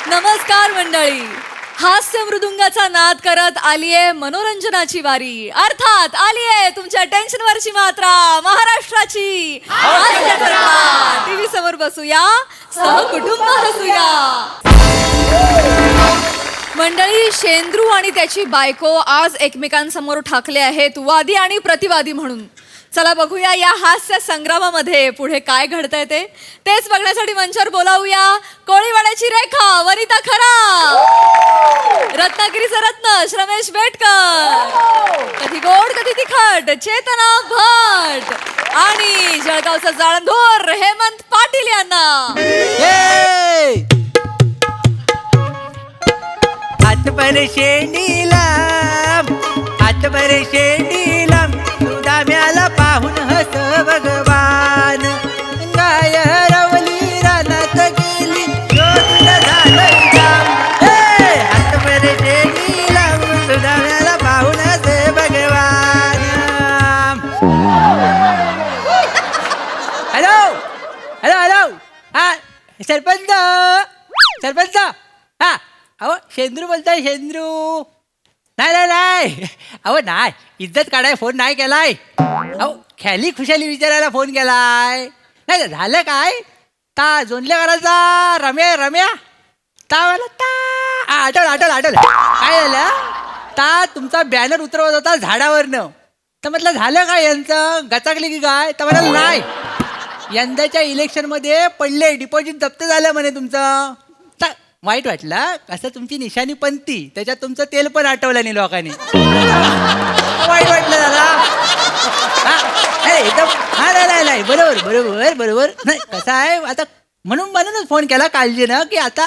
नमस्कार मंडळी. हास्य मृदुंगाचा नाद करत आलीये मनोरंजनाची वारी. अर्थात आलीये तुमच्या टेन्शनवरची मात्रा महाराष्ट्राची. टीव्ही समोर बसूया, सहकुटुंब हसूया. मंडळी, शेंद्रू आणि त्याची बायको आज एकमेकांसमोर ठाकले आहेत वादी आणि प्रतिवादी म्हणून. चला बघूया या हास्य संग्रामामध्ये पुढे काय घडतंय तेच बघण्यासाठी मंचावर बोलावूया कोळीवाड्याची रेखा वनिता खरा, रत्नागिरीचा रत्न श्रमेश बेटकर, कधी गोड कधी तिखट चेतना भट आणि जळगावचा जाळंधोर हेमंत पाटील यांना. हात बरे शेंडीलाम, हात बरे शेंडीलाम, दाम्याला पाहून हस भगवान. गाय हरवली रानात गेली, शोधून झालं काम. हात बरे शेंडीलाम, दाम्याला पाहून हस भगवान. हॅलो हॅलो हॅलो, हा सरपंच सरपंच, हा अहो शेंद्रू बोलताय, शेंद्रू. नाही नाही नाही, अहो नाही, इज्जत काढाय फोन नाही केलाय. अहो ख्याली खुशाली विचारायला फोन केलाय. नाही झालं काय, ता जोंधल्या करायचा रम्या रम्या ता मला ता आठवलं काय झालं, ता तुमचा बॅनर उतरवत होता झाडावरनं. तर म्हटलं झालं काय यांचं, गचाकली की काय. तर म्हणाल नाही, यंदाच्या इलेक्शनमध्ये पडले, डिपॉझिट जप्त झालं म्हणे तुमचं. वाईट वाटलं कसं, तुमची निशाणी पंथी, त्याच्यात तुमचं तेल पण आठवलं नाही लोकांनी. वाईट वाटलं दादा. एकदम हा नाही नाही, बरोबर बरोबर बरोबर. नाही कसं आहे आता, म्हणूनच फोन केला काळजीनं की आता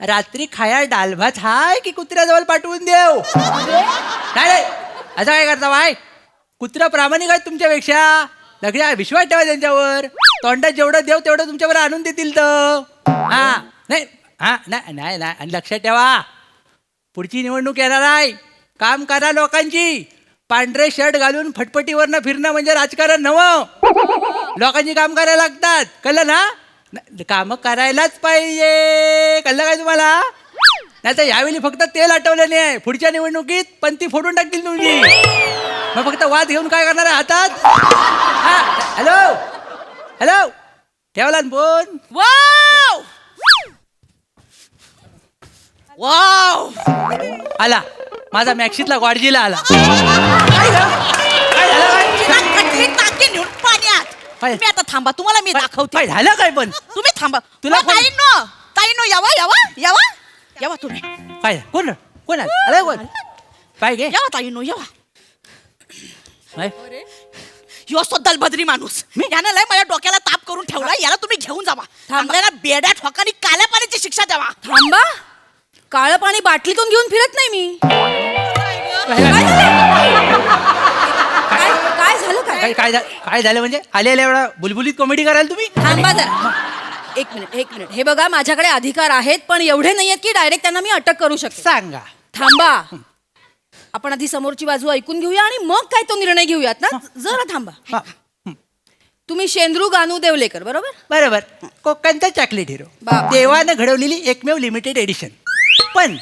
रात्री खाया डाल भात हाय की कुत्र्याजवळ पाठवून देऊ. नाही असं काय करता बाय, कुत्रा प्रामाणिक आहेत तुमच्यापेक्षा. लग्न विश्वास ठेवा त्यांच्यावर, तोंडात जेवढं देव तेवढं तुमच्यावर आणून देतील तर. हा नाही हा नाही नाही नाही, आणि लक्षात ठेवा पुढची निवडणूक येणार आहे. काम करा लोकांची. पांढरे शर्ट घालून फटफटीवरनं फिरणं म्हणजे राजकारण नवं. लोकांची काम करायला लागतात, कळलं ना. कामं करायलाच पाहिजे, कळलं काय तुम्हाला. नाही तर यावेळी फक्त तेल आठवलं नाही, पुढच्या निवडणुकीत पंथी फोडून टाकतील तुमची. मग फक्त वाद घेऊन काय करणार आहे हातात. हा हॅलो हॅलो, ठेवला ना फोन. वाव वाव, आला माझा मॅक्सितला गॉडजीला आला. तुम्ही आता थांबा, तुम्हाला मी दाखवते. काय झालं काय पण, तुम्ही थांबा. तुला तुला ताईनो यावा यावा यावा यावा तुम्ही. काय कोण कोण आलं कोण काय गे यावा ताईनो यावा. काय? ह्यो असतो दलभद्री माणूस. यानं लय माझ्या डोक्याला ताप करून ठेवला. याला तुम्ही घेऊन जावा. थांबल्याला बेड्या ठोकानी काल्या पाण्याची शिक्षा द्यावा. थांबा, काळं पाणी बाटलीतून घेऊन फिरत नाही मी. काय झालं काय काय झालं म्हणजे, आलेल्या एवढा बुलबुलीत कॉमेडी कराल तुम्ही. थांबा जरा, एक मिनिट. हे बघा, माझ्याकडे अधिकार आहेत पण एवढे नाही आहेत की डायरेक्ट त्यांना मी अटक करू शकते. सांगा. थांबा, आपण आधी समोरची बाजू ऐकून घेऊया आणि मग काय तो निर्णय घेऊयात ना. जरा थांबा. तुम्ही शेंद्रू गानू देवलेकर बरोबर. बरोबर, कोकणचा चॉकलेट हिरो, देवानं घडवलेली एकमेव लिमिटेड एडिशन. पण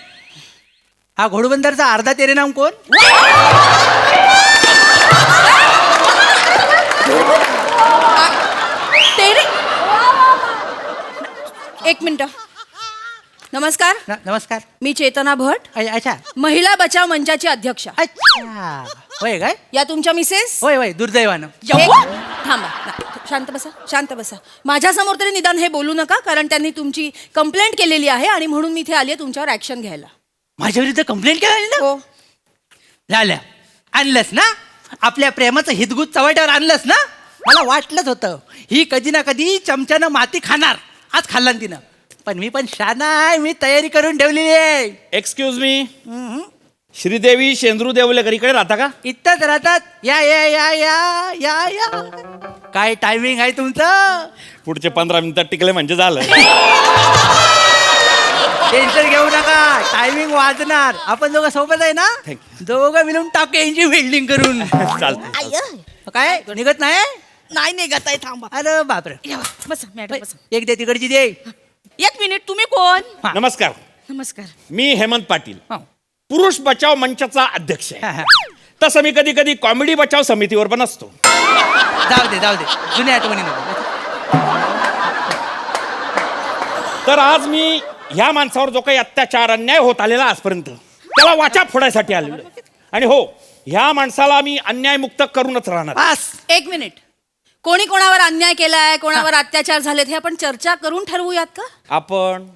हा घोडबंदरचा अर्धा तेरे नाम कोण. एक मिनिट. नमस्कार. नमस्कार. मी चेतना भट, अच्छा महिला बचाव मंचाची अध्यक्षा. अच्छा होय काय. या तुमच्या मिसेस. होय होय, दुर्दैवानं. थांबा, शांत बसा. माझ्या समोर तरी निदान हे बोलू नका, कारण त्यांनी तुमची कंप्लेंट केलेली आहे आणि म्हणून मी इथे आली आहे तुमच्यावर ऍक्शन घ्यायला. माझ्या विरुद्ध कंप्लेंट केली ना. हो झालं, आणलंस ना आपल्या प्रेमाचं हितगुज चव्हाट्यावर आणलंस ना. मला वाटलंच होतं ही कधी ना कधी चमच्यानं माती खाणार. आज खाल्ला तिनं, पण मी पण शाना आहे, मी तयारी करून ठेवलेली आहे. एक्सक्यूज मी, श्रीदेवी शेंद्रू देवलेकर इकडे राहता का? इथंच राहतात. या या या या या या. काय टायमिंग आहे तुमचं. पुढचे 15 मिनिटात टिकले म्हणजे झालं. टेन्शन घेऊ नका, टायमिंग वाजणार. आपण दोघं सोबत आहे ना, दोघं मिळून टाकू यांची वेल्डिंग करून. चालतं. काय निघत नाही. नाही निघत आहे, थांबा. अरे बापरे. बसा मॅडम बसा. एक दे तिकडची दे. एक मिनिट, तुम्ही कोण? हा. नमस्कार, नमस्कार. मी हेमंत पाटील हो. पुरुष बचाव मंचाचा अध्यक्ष हा, आहे. हा. तसं मी कधी कधी कॉमेडी बचाव समितीवर पण असतो. जाऊ दे जुन्या आठवणी नको. तर आज मी ह्या माणसावर जो काही अत्याचार अन्याय होत आलेला आजपर्यंत त्याला वाचा फोडायसाठी आलेलो आहे. आणि हो, ह्या माणसाला मी अन्यायमुक्त करूनच राहणार. बस. एक मिनिट. कोणी कोणावर अन्याय केलाय, कोणावर अत्याचार झालेत हे आपण चर्चा करून ठरवूयात का? आपण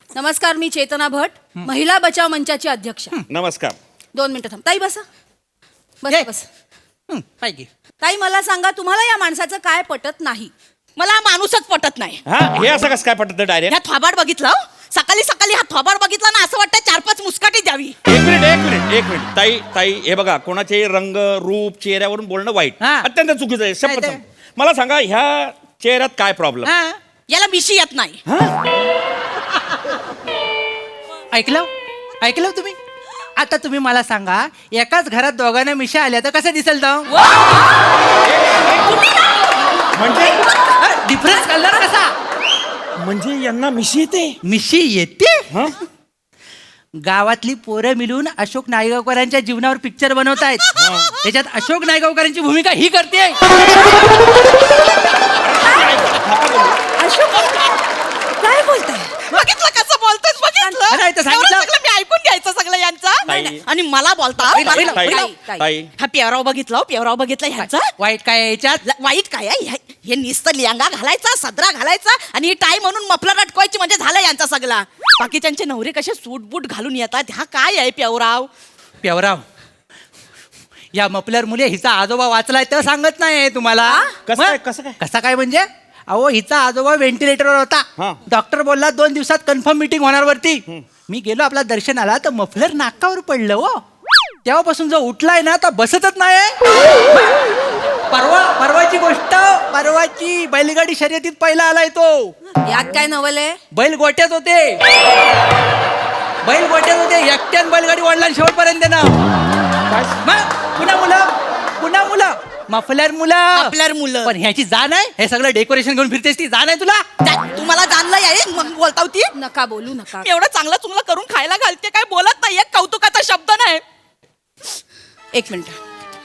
नमस्कार, मी चेतना भट, महिला बचाव मंचाची अध्यक्ष. नमस्कार. 2 मिनिटं थांब. ताई बसा. ये. बस. पाहिजे. ताई मला सांगा, तुम्हाला या माणसाचं काय पटत नाही? मला हा माणूसच पटत नाही. हा, हे असं कसं काय पटत डायरेक्ट? ह्या थोबाड बघितलं सकाळी सकाळी, हा थोबाड बघितला ना असं वाटतं 4-5 मुस्काटी द्यावी. एक मिनिट ताई हे बघा, कोणाचे रंग रूप चेहऱ्यावरून बोलणं वाईट, हा. अत्यंत चुकीचं आहे. शपथ काय ते? सांगतो. मला सांगा, ह्या चेहऱ्यात काय प्रॉब्लेम? हा. याला मिशी येत नाही. ऐकलं तुम्ही? आता तुम्ही मला सांगा, एकाच घरात दोघांना मिशा आल्या तर कसं दिसेल तो? म्हणजे डिफरन्स कळला ना कसा? म्हणजे यांना मिशी येते? मिशी येते? हा? गावातली पोरं मिळून अशोक नायगावकरांच्या जीवनावर पिक्चर बनवतायत. त्याच्यात अशोक नायगावकरांची भूमिका ही करते. अशोक काय बोलताय? बघितलं कसं बोलतोय? बघितलं? अरे, इथं सांगितलं. एवढं सगळं मी ऐकून घ्यायचं सगळं यांचं. ताई. आणि मला बोलता ताई. हा पेवराव बघितला ह्यांचा. वाईट काय आहे याच्यात? वाईट काय आहे? हे नुसतं लियांगा घालायचा, सदरा घालायचा आणि ही टाय म्हणून मफलर अटकवायची म्हणजे झालं यांचा सगळा. बाकीच्यांचे नवरे कसे सूट बूट घालून येतात. हा काय आहे पेवराव? या मफलर मुले हिचा आजोबा वाचलाय तर सांगत नाही तुम्हाला. कसं काय? कसं काय? कसा काय म्हणजे? अहो, हिचा आजोबा व्हेंटिलेटरवर हा. होता. डॉक्टर बोलला 2 दिवसात कन्फर्म मीटिंग होणार वरती. मी गेलो आपला दर्शनाला तर मफलर नाकावर पडलं. हो, तेव्हापासून जो उठलाय ना तर बसतच नाही. परवाची गोष्ट, परवाची बैलगाडी शर्यतीत पहिला आलाय तो. यात काय नवल आहे? बैल गोट्यात होते. एकट्यान बैलगाडी ओढला शेवटपर्यंत ना. पुन्हा मुलं मफलर मुलं. पण ह्याची जाण आहे, हे सगळं डेकोरेशन घेऊन फिरतेस ती जाण आहे तुला? तुम्हाला जाणलं आहे मग बोलता होती. नका बोलू नका. एवढं चांगलं चुंगलं करून खायला घालते, काय बोलत नाहीये, कौतुकाचा शब्द नाही. एक मिनिट.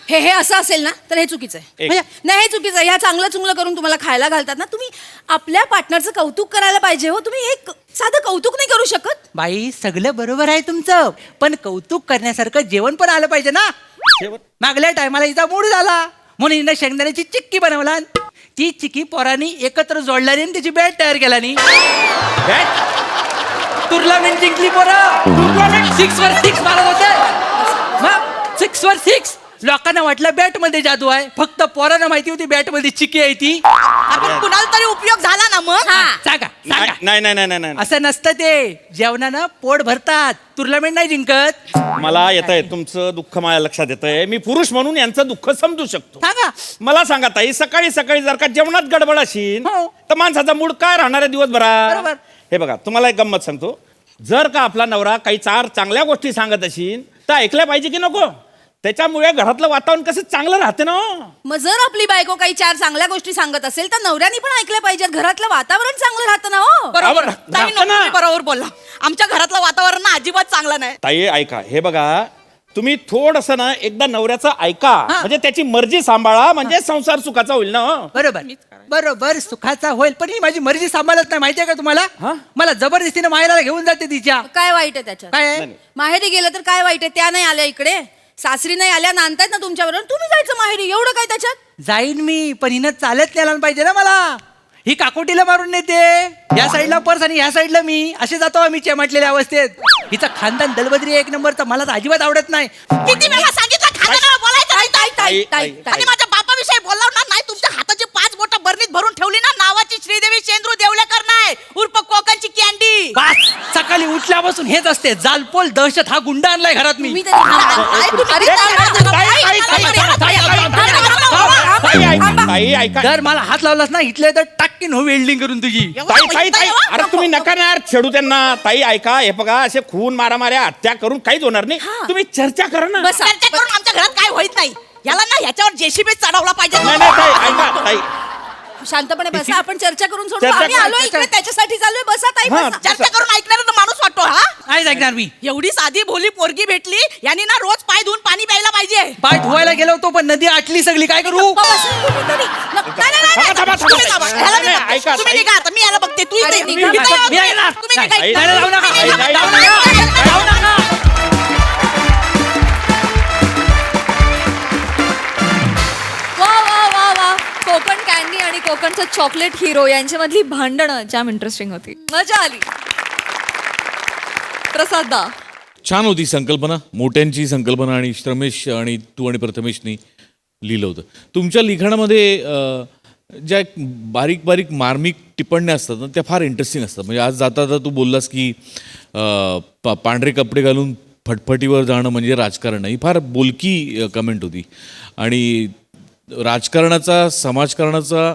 हे असं असेल ना तर हे चुकीचं आहे. एक. नाही, हे चुकीचं आहे. ह्या चांगलं चुंगलं करून तुम्हाला खायला घालतात ना, तुम्ही आपल्या पार्टनरचं कौतुक करायला पाहिजे. हो, तुम्ही एक साधं कौतुक नाही करू शकत? बाई, सगळं बरोबर आहे तुमचं, पण कौतुक करण्यासारखं जेवण पण आलं पाहिजे ना. मागल्या टायमाला हिचा मूड झाला म्हणून हिनं शेंगदाण्याची चिक्की बनवला. ती चिक्की पोरांनी एकत्र जोडल्याने आणि त्याची बॅट तयार केल्यानी. टुर्नामेंट जिंकली पोरं. 6 वर 6 मारत होते. 6 वर 6. लोकांना वाटलं बॅट मध्ये जादू आहे, फक्त पोरांना माहिती होती बॅट मध्ये चिक्की आहे ती. आपण कुणाला तरी उपयोग झाला ना मग. सांगा. नाही. असं नसतं ते. जेवणानं पोट भरतात, टुर्नामेंट नाही जिंकत. मला येत आहे तुमचं दुःख, माझ्या लक्षात येत आहे. मी पुरुष म्हणून यांचं दुःख समजू शकतो. सांगा. मला सांगा ताई, सकाळी जर का जेवणात गडबड असेल हो. तर माणसाचा मूड काय राहणार आहे दिवसभरात? बरोबर. हे बघा, तुम्हाला एक गंमत सांगतो. जर का आपला नवरा काही 4 चांगल्या गोष्टी सांगत असेल तर ऐकल्या पाहिजे की नको? त्याच्यामुळे घरातलं वातावरण कसं चांगलं राहते ना. मग जर आपली बायको काही 4 चांगल्या गोष्टी सांगत असेल तर नवऱ्याने पण ऐकल्या पाहिजेत. घरातलं वातावरण चांगलं राहतं ना. हो, बरोबर. ताई, तुम्ही बरोबर बोलला. आमच्या घरातलं वातावरण ना अजिबात चांगलं नाही. ताई ऐका, हे बघा, तुम्ही थोडंसं ना एकदा नवऱ्याचं ऐका, म्हणजे त्याची मर्जी सांभाळा, म्हणजे संसार सुखाचा होईल ना. बरोबर सुखाचा होईल. पण ही माझी मर्जी सांभाळत नाही, माहितीये का तुम्हाला? मला जबरदस्तीने माहेराला घेऊन जाते तिच्या. काय वाईट आहे त्याच्यात? काय आहे? माहेरी गेलं तर काय वाईट आहे? त्या नाही आल्या इकडे, सासरी नाही आल्या, नांदतायत ना तुमच्याबरोबर, तुम्ही जायचं माहेरी. एवढं काय त्याच्यात? जाईन मी, पण हिनं चालत न्यायला पाहिजे ना मला. ही काकोटीला मारून नेते, या साईडला पर्स आणि ह्या साईडला मी, असे जातो आम्ही चेमाटलेल्या अवस्थेत. हिचं खानदान दलबद्री 1 नंबरचं, मला तर अजिबात आवडत नाही. किती वेळा सांगितलं खानाला बोलायचं नाही. ताई. आणि माझ्या बापाविषयी बोलला ना, नाही तुमच्या हाताची 5 बोटं बरणीत भरून ठेवली ना, नावाची श्रीदेवी शेंद्रू देवलेकर नाही, उर्फ कोकणची कॅन्डी. बस, सकाळी उठल्यापासून हेच असते. जालपोल दहशत हा गुंडा आणलाय घरात मी. ताई ऐका. जर मला हात लावलास ना इथले तर टाकीन हो वेल्डिंग करून तुझी. ताई अरे तुम्ही नका ना यार छेडू त्यांना. ताई ऐका, हे बघा, असे खून मारामाऱ्या हत्या करून काहीच होणार नाही. तुम्ही चर्चा करा ना. चर्चा करून आमच्या घरात काय होत नाही. याला ना ह्याच्यावर जेसीबी चढवला पाहिजे. नाही ताई ऐका. ताई शांतपणे बसा, आपण चर्चा करून सोडू. चर्चा आम्ही आलो करू. इकडे त्याच्यासाठी चाललोय. बसा ताई, हा, बसा. चर्चा करून ऐकणारा माणूस वाटतो हा. ऐकणार मी. एवढी साधी भोली पोरगी भेटली यांनी ना रोज पाय धुवून पाणी प्यायला पाहिजे. पाय धुवायला गेलो होतो पण नदी आटली सगळी, काय करू? नाही, नाही, नाही, थांबा, थांबा, तुम्ही थांबा. थांबा. ह्याला मी नाही, बघते. ऐका, तुम्ही ऐका. निघा आता, मी याला बघते. तू इथे निघा, इथे निघा. या, मी आहे ना. तुम्ही निघा. आई, नाही, जाऊ नका. तुम्ही निघा. जाऊ नका. जाऊ नका. वा वा वा वा, कोकण कॅन्डी आणि कोकणचा चॉकलेट हिरो यांच्यामधली भांडणं जाम इंटरेस्टिंग होती, मजा आली. प्रसाद दा, छान होती संकल्पना, मोठ्यांची संकल्पना, आणि रमेश आणि तू आणि प्रथमेशनी लिहिलं होतं. तुमच्या लिखाणामध्ये ज्या बारीक बारीक मार्मिक टिप्पण्या असतात ना, त्या फार इंटरेस्टिंग असतात. म्हणजे आज जाता जाता तू बोललास की पांढरे कपडे घालून फटफटीवर जाणं म्हणजे राजकारण नाही. फार बोलकी कमेंट होती. आणि राजकारणाचा, समाजकारणाचा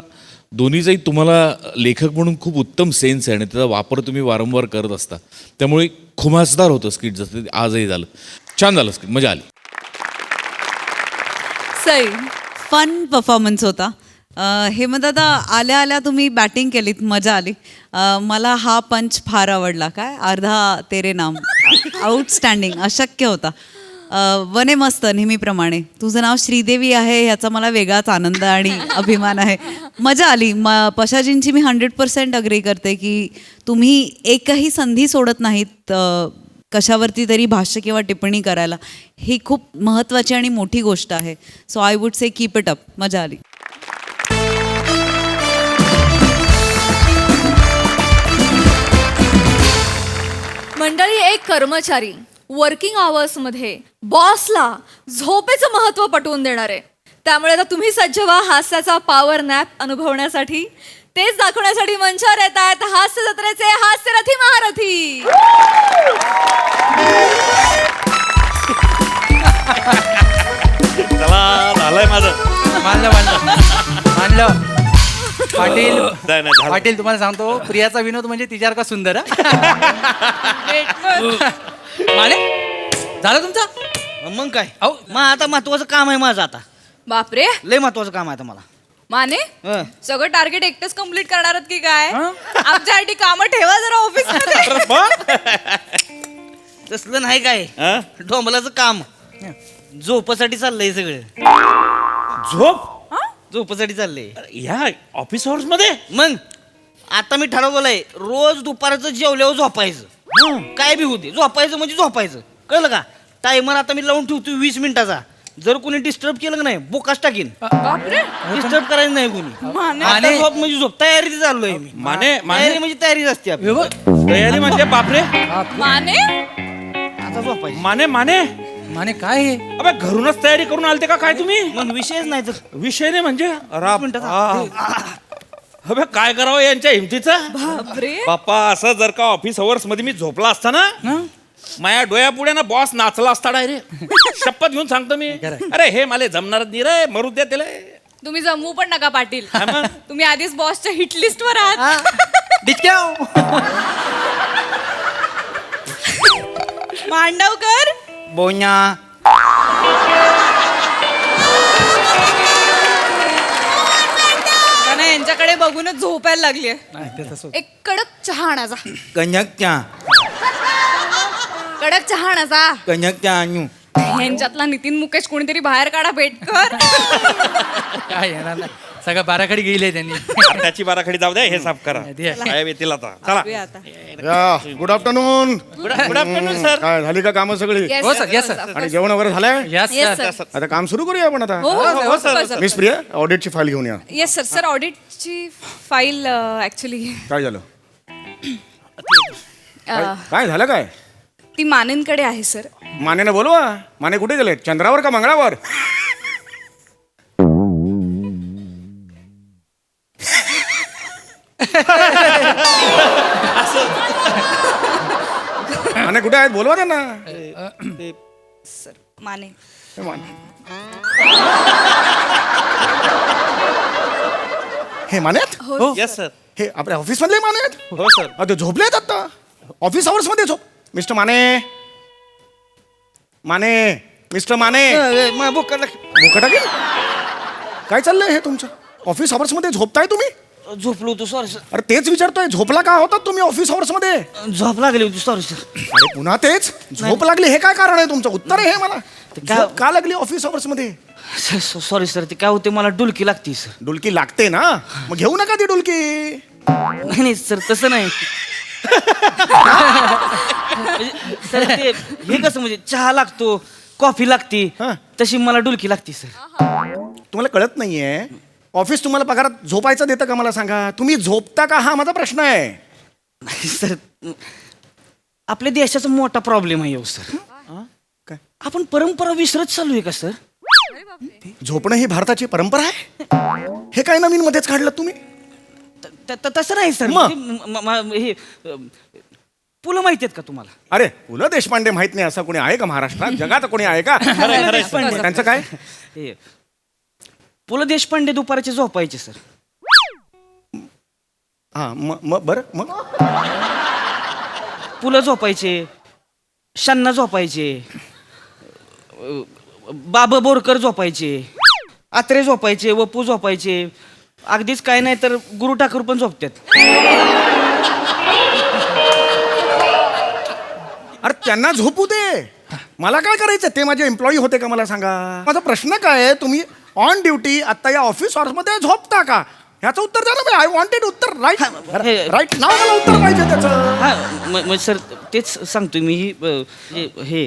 दोन्हीचाही तुम्हाला लेखक म्हणून खूप उत्तम सेन्स आहे आणि त्याचा वापर तुम्ही वारंवार करत असता. त्यामुळे खुमासदार होतं स्किट, जसं ते आजही झालं. छान झालं स्किट, मजा आली. सई, फन परफॉर्मन्स होता. हेमदादा आल्या आल्या तुम्ही बॅटिंग केलीत, मजा आली. मला हा पंच फार आवडला. काय अर्धा तेरे नाम, आउटस्टँडिंग, अशक्य होता. वने मस्त नेहमीप्रमाणे. तुझं नाव श्रीदेवी आहे ह्याचा मला वेगळाच आनंद आणि अभिमान आहे. मजा आली. पशाजींची मी 100% अग्री करते की तुम्ही एकही संधी सोडत नाहीत कशावरती तरी भाष्य किंवा टिप्पणी करायला. ही खूप महत्त्वाची आणि मोठी गोष्ट आहे. So I would say keep it up. मजा आली. मंडळी, एक कर्मचारी वर्किंग आवर्समध्ये बॉसला झोपेचं महत्त्व पटवून देणार आहे. त्यामुळे आता तुम्ही सज्ज व्हा हास्याचा पॉवर नॅप अनुभवण्यासाठी. तेच दाखवण्यासाठी मंचावर येत आहेत हास्य जत्रेचे हास्यरथी महारथी. चला, झालंय माझं. मानलं मानलं मानलं. पाटील नाही, नाही, झालं. पाटील, तुम्हाला सांगतो, प्रियाचा विनोद म्हणजे तिच्यासारखा सुंदर. माने, झालं तुमचं? मग काय अहो. मग आता महत्वाचं काम आहे माझं. आता बापरे, लय महत्वाचं काम आहे आता मला. माने हं. सगळं टार्गेट एकटंच कम्प्लीट करणार आहात की काय? हं? आमच्यासाठी कामं ठेवा जरा ऑफिस मध्ये. अरे मग? तसलं नाही काय, हं? डोंबलाचं काम झोपासाठी चाललंय सगळं. झोप झोपासाठी चाललंय. ह्या ऑफिस आवर्स मध्ये? मग आता मी ठरवलंय रोज दुपारचं जेवल्यावर झोपायचं. काय बी होते, झोपायचं म्हणजे झोपायचं. कळलं का? टायमर आता मी लावून ठेवतो 20 मिनिटाचा. जर कोणी डिस्टर्ब केलं का नाही बोकाच टाकीन. बापरे, डिस्टर्ब करायचं नाही कोणी. माने आता झोप म्हणजे झोप. तयारी चाललोय मी. तयारी म्हणजे तयारीच असते आपली. तयारी म्हणजे बापरे. माने आता झोपायचं. माने माने माने काय हे? अबे, घरूनच तयारी करून आलते का काय तुम्ही? मग विषयच नाही तर. विषय नाही म्हणजे मिनिटाचा. अबे, काय करावं यांच्या हिमतीचं? बापरे, बाप्पा, असं जर का ऑफिस अवर्स मध्ये मी झोपला असता ना, माझ्या डोळ्यापुढे ना बॉस नाचला असता डायरेक्ट. शपथ घेऊन सांगतो मी. अरे हे मला जमणार नाही रे, मरू द्या त्याला. तुम्ही जमवू पण नका पाटील. हा मग? तुम्ही आधीच बॉसच्या हिट लिस्ट वर आहात. डिचक्याव. मांडवकर, बोन्या त्यांना यांच्याकडे बघूनच झोपायला लागली. नाही, ते तसं. एक कडक चहा आणाजा. कन्याक्या कडक चहा आणाजा. कन्याक्या आणू. यांच्यातला नितीन मुकेश कोणीतरी बाहेर काढा भेटकर. काय येणार नाही, सगळं बाराखडी गेली त्यांनी. त्याची बाराखडी जाऊ द्या, हे साफ करा. दे. साहेब येतील आता. चला. बघूया आता. या good afternoon. Good afternoon sir. काय झाली का कामं सगळी? Yes, हो sir, sir, yes, sir. of course. आणि जेवण वगैरे झालंय? Yes, Yes, sir. sir. आता काम सुरू करूया आपण आता. हो, हो, हो, sir, sir. sir. Miss Priya, ऑडिटची फाईल घेऊन या. Yes sir. सर ऑडिटची फाईल ऍक्च्युली काय झालं? काय झालं काय? ती मानेंकडे आहे सर. मानेनं बोलवा. माने कुठे गेले? चंद्रावर का मंगळावर? माने कुठे आहेत? बोलवा त्यांना. सर माने. हे माने. हे माने आहेत? हो. Yes sir. हे आपल्या ऑफिस मधले माने आहेत? हो सर. ते झोपले आहेत आता ऑफिस आवर्स मध्ये. झोप मिस्टर माने. माने, मिस्टर माने. भोकर भोका टाकेल. काय चाललंय हे तुमचं? ऑफिस आवर्स मध्ये झोपताय तुम्ही? झोपलो होतो सॉरी सर. अरे तेच विचारतोय, झोपला का होता तुम्ही ऑफिस आवर्स मध्ये? झोप लागली होती सॉरी सर. अरे पुन्हा तेच, झोप लागली हे काय कारण आहे तुमचं? उत्तर आहे हे मला. काय- झोप का लागली ऑफिस आवर्स मध्ये? सॉरी सर, ते काय होते मला डुलकी लागते सर. डुलकी लागते ना, मग घेऊ नका ती डुलकी. नाही नाही सर, तसं नाही. म्हणजे, सर ते हे कसं म्हणजे चहा लागतो, कॉफी लागते, हा. तशी मला डुलकी लागते सर. तुम्हाला कळत नाहीये, ऑफिस तुम्हाला पगारात झोपायचं देतं का मला सांगा? तुम्ही झोपता का हा माझा प्रश्न आहे. नाही सर, आपल्या देशाचा मोठा प्रॉब्लेम आहे हो सर. काय? आपण परंपरा विसरत चालू का सर? झोपणं ही भारताची परंपरा आहे? हे काय नवीन मध्येच काढलं तुम्ही? तसं नाही सर. मग? हे पुलं माहिती आहेत का तुम्हाला? अरे पु ल देशपांडे माहित नाही असं कोणी आहे का महाराष्ट्रात? जगात कोणी आहे का? देशपांडे. त्यांचं काय? हे पु ल देशपांडे दुपारचे झोपायचे सर. हा मग बरं, मग पु ल झोपायचे, शन्ना झोपायचे, बाबा बोरकर झोपायचे, आत्रे झोपायचे, वपू झोपायचे, अगदीच काय नाही तर गुरु ठाकूर पण झोपतात. अरे त्यांना झोपू दे, मला काय करायचं? ते माझे एम्प्लॉई होते का मला सांगा? माझा प्रश्न काय आहे, तुम्ही ऑन ड्युटी आता या ऑफिस आवर्स मध्ये झोपता का? ह्याचं उत्तर द्या ना. आय वॉन्टेड उत्तर. राईट राईट नाव मला उत्तर पाहिजे त्याचं. हा मग सर तेच सांगतो मी. हे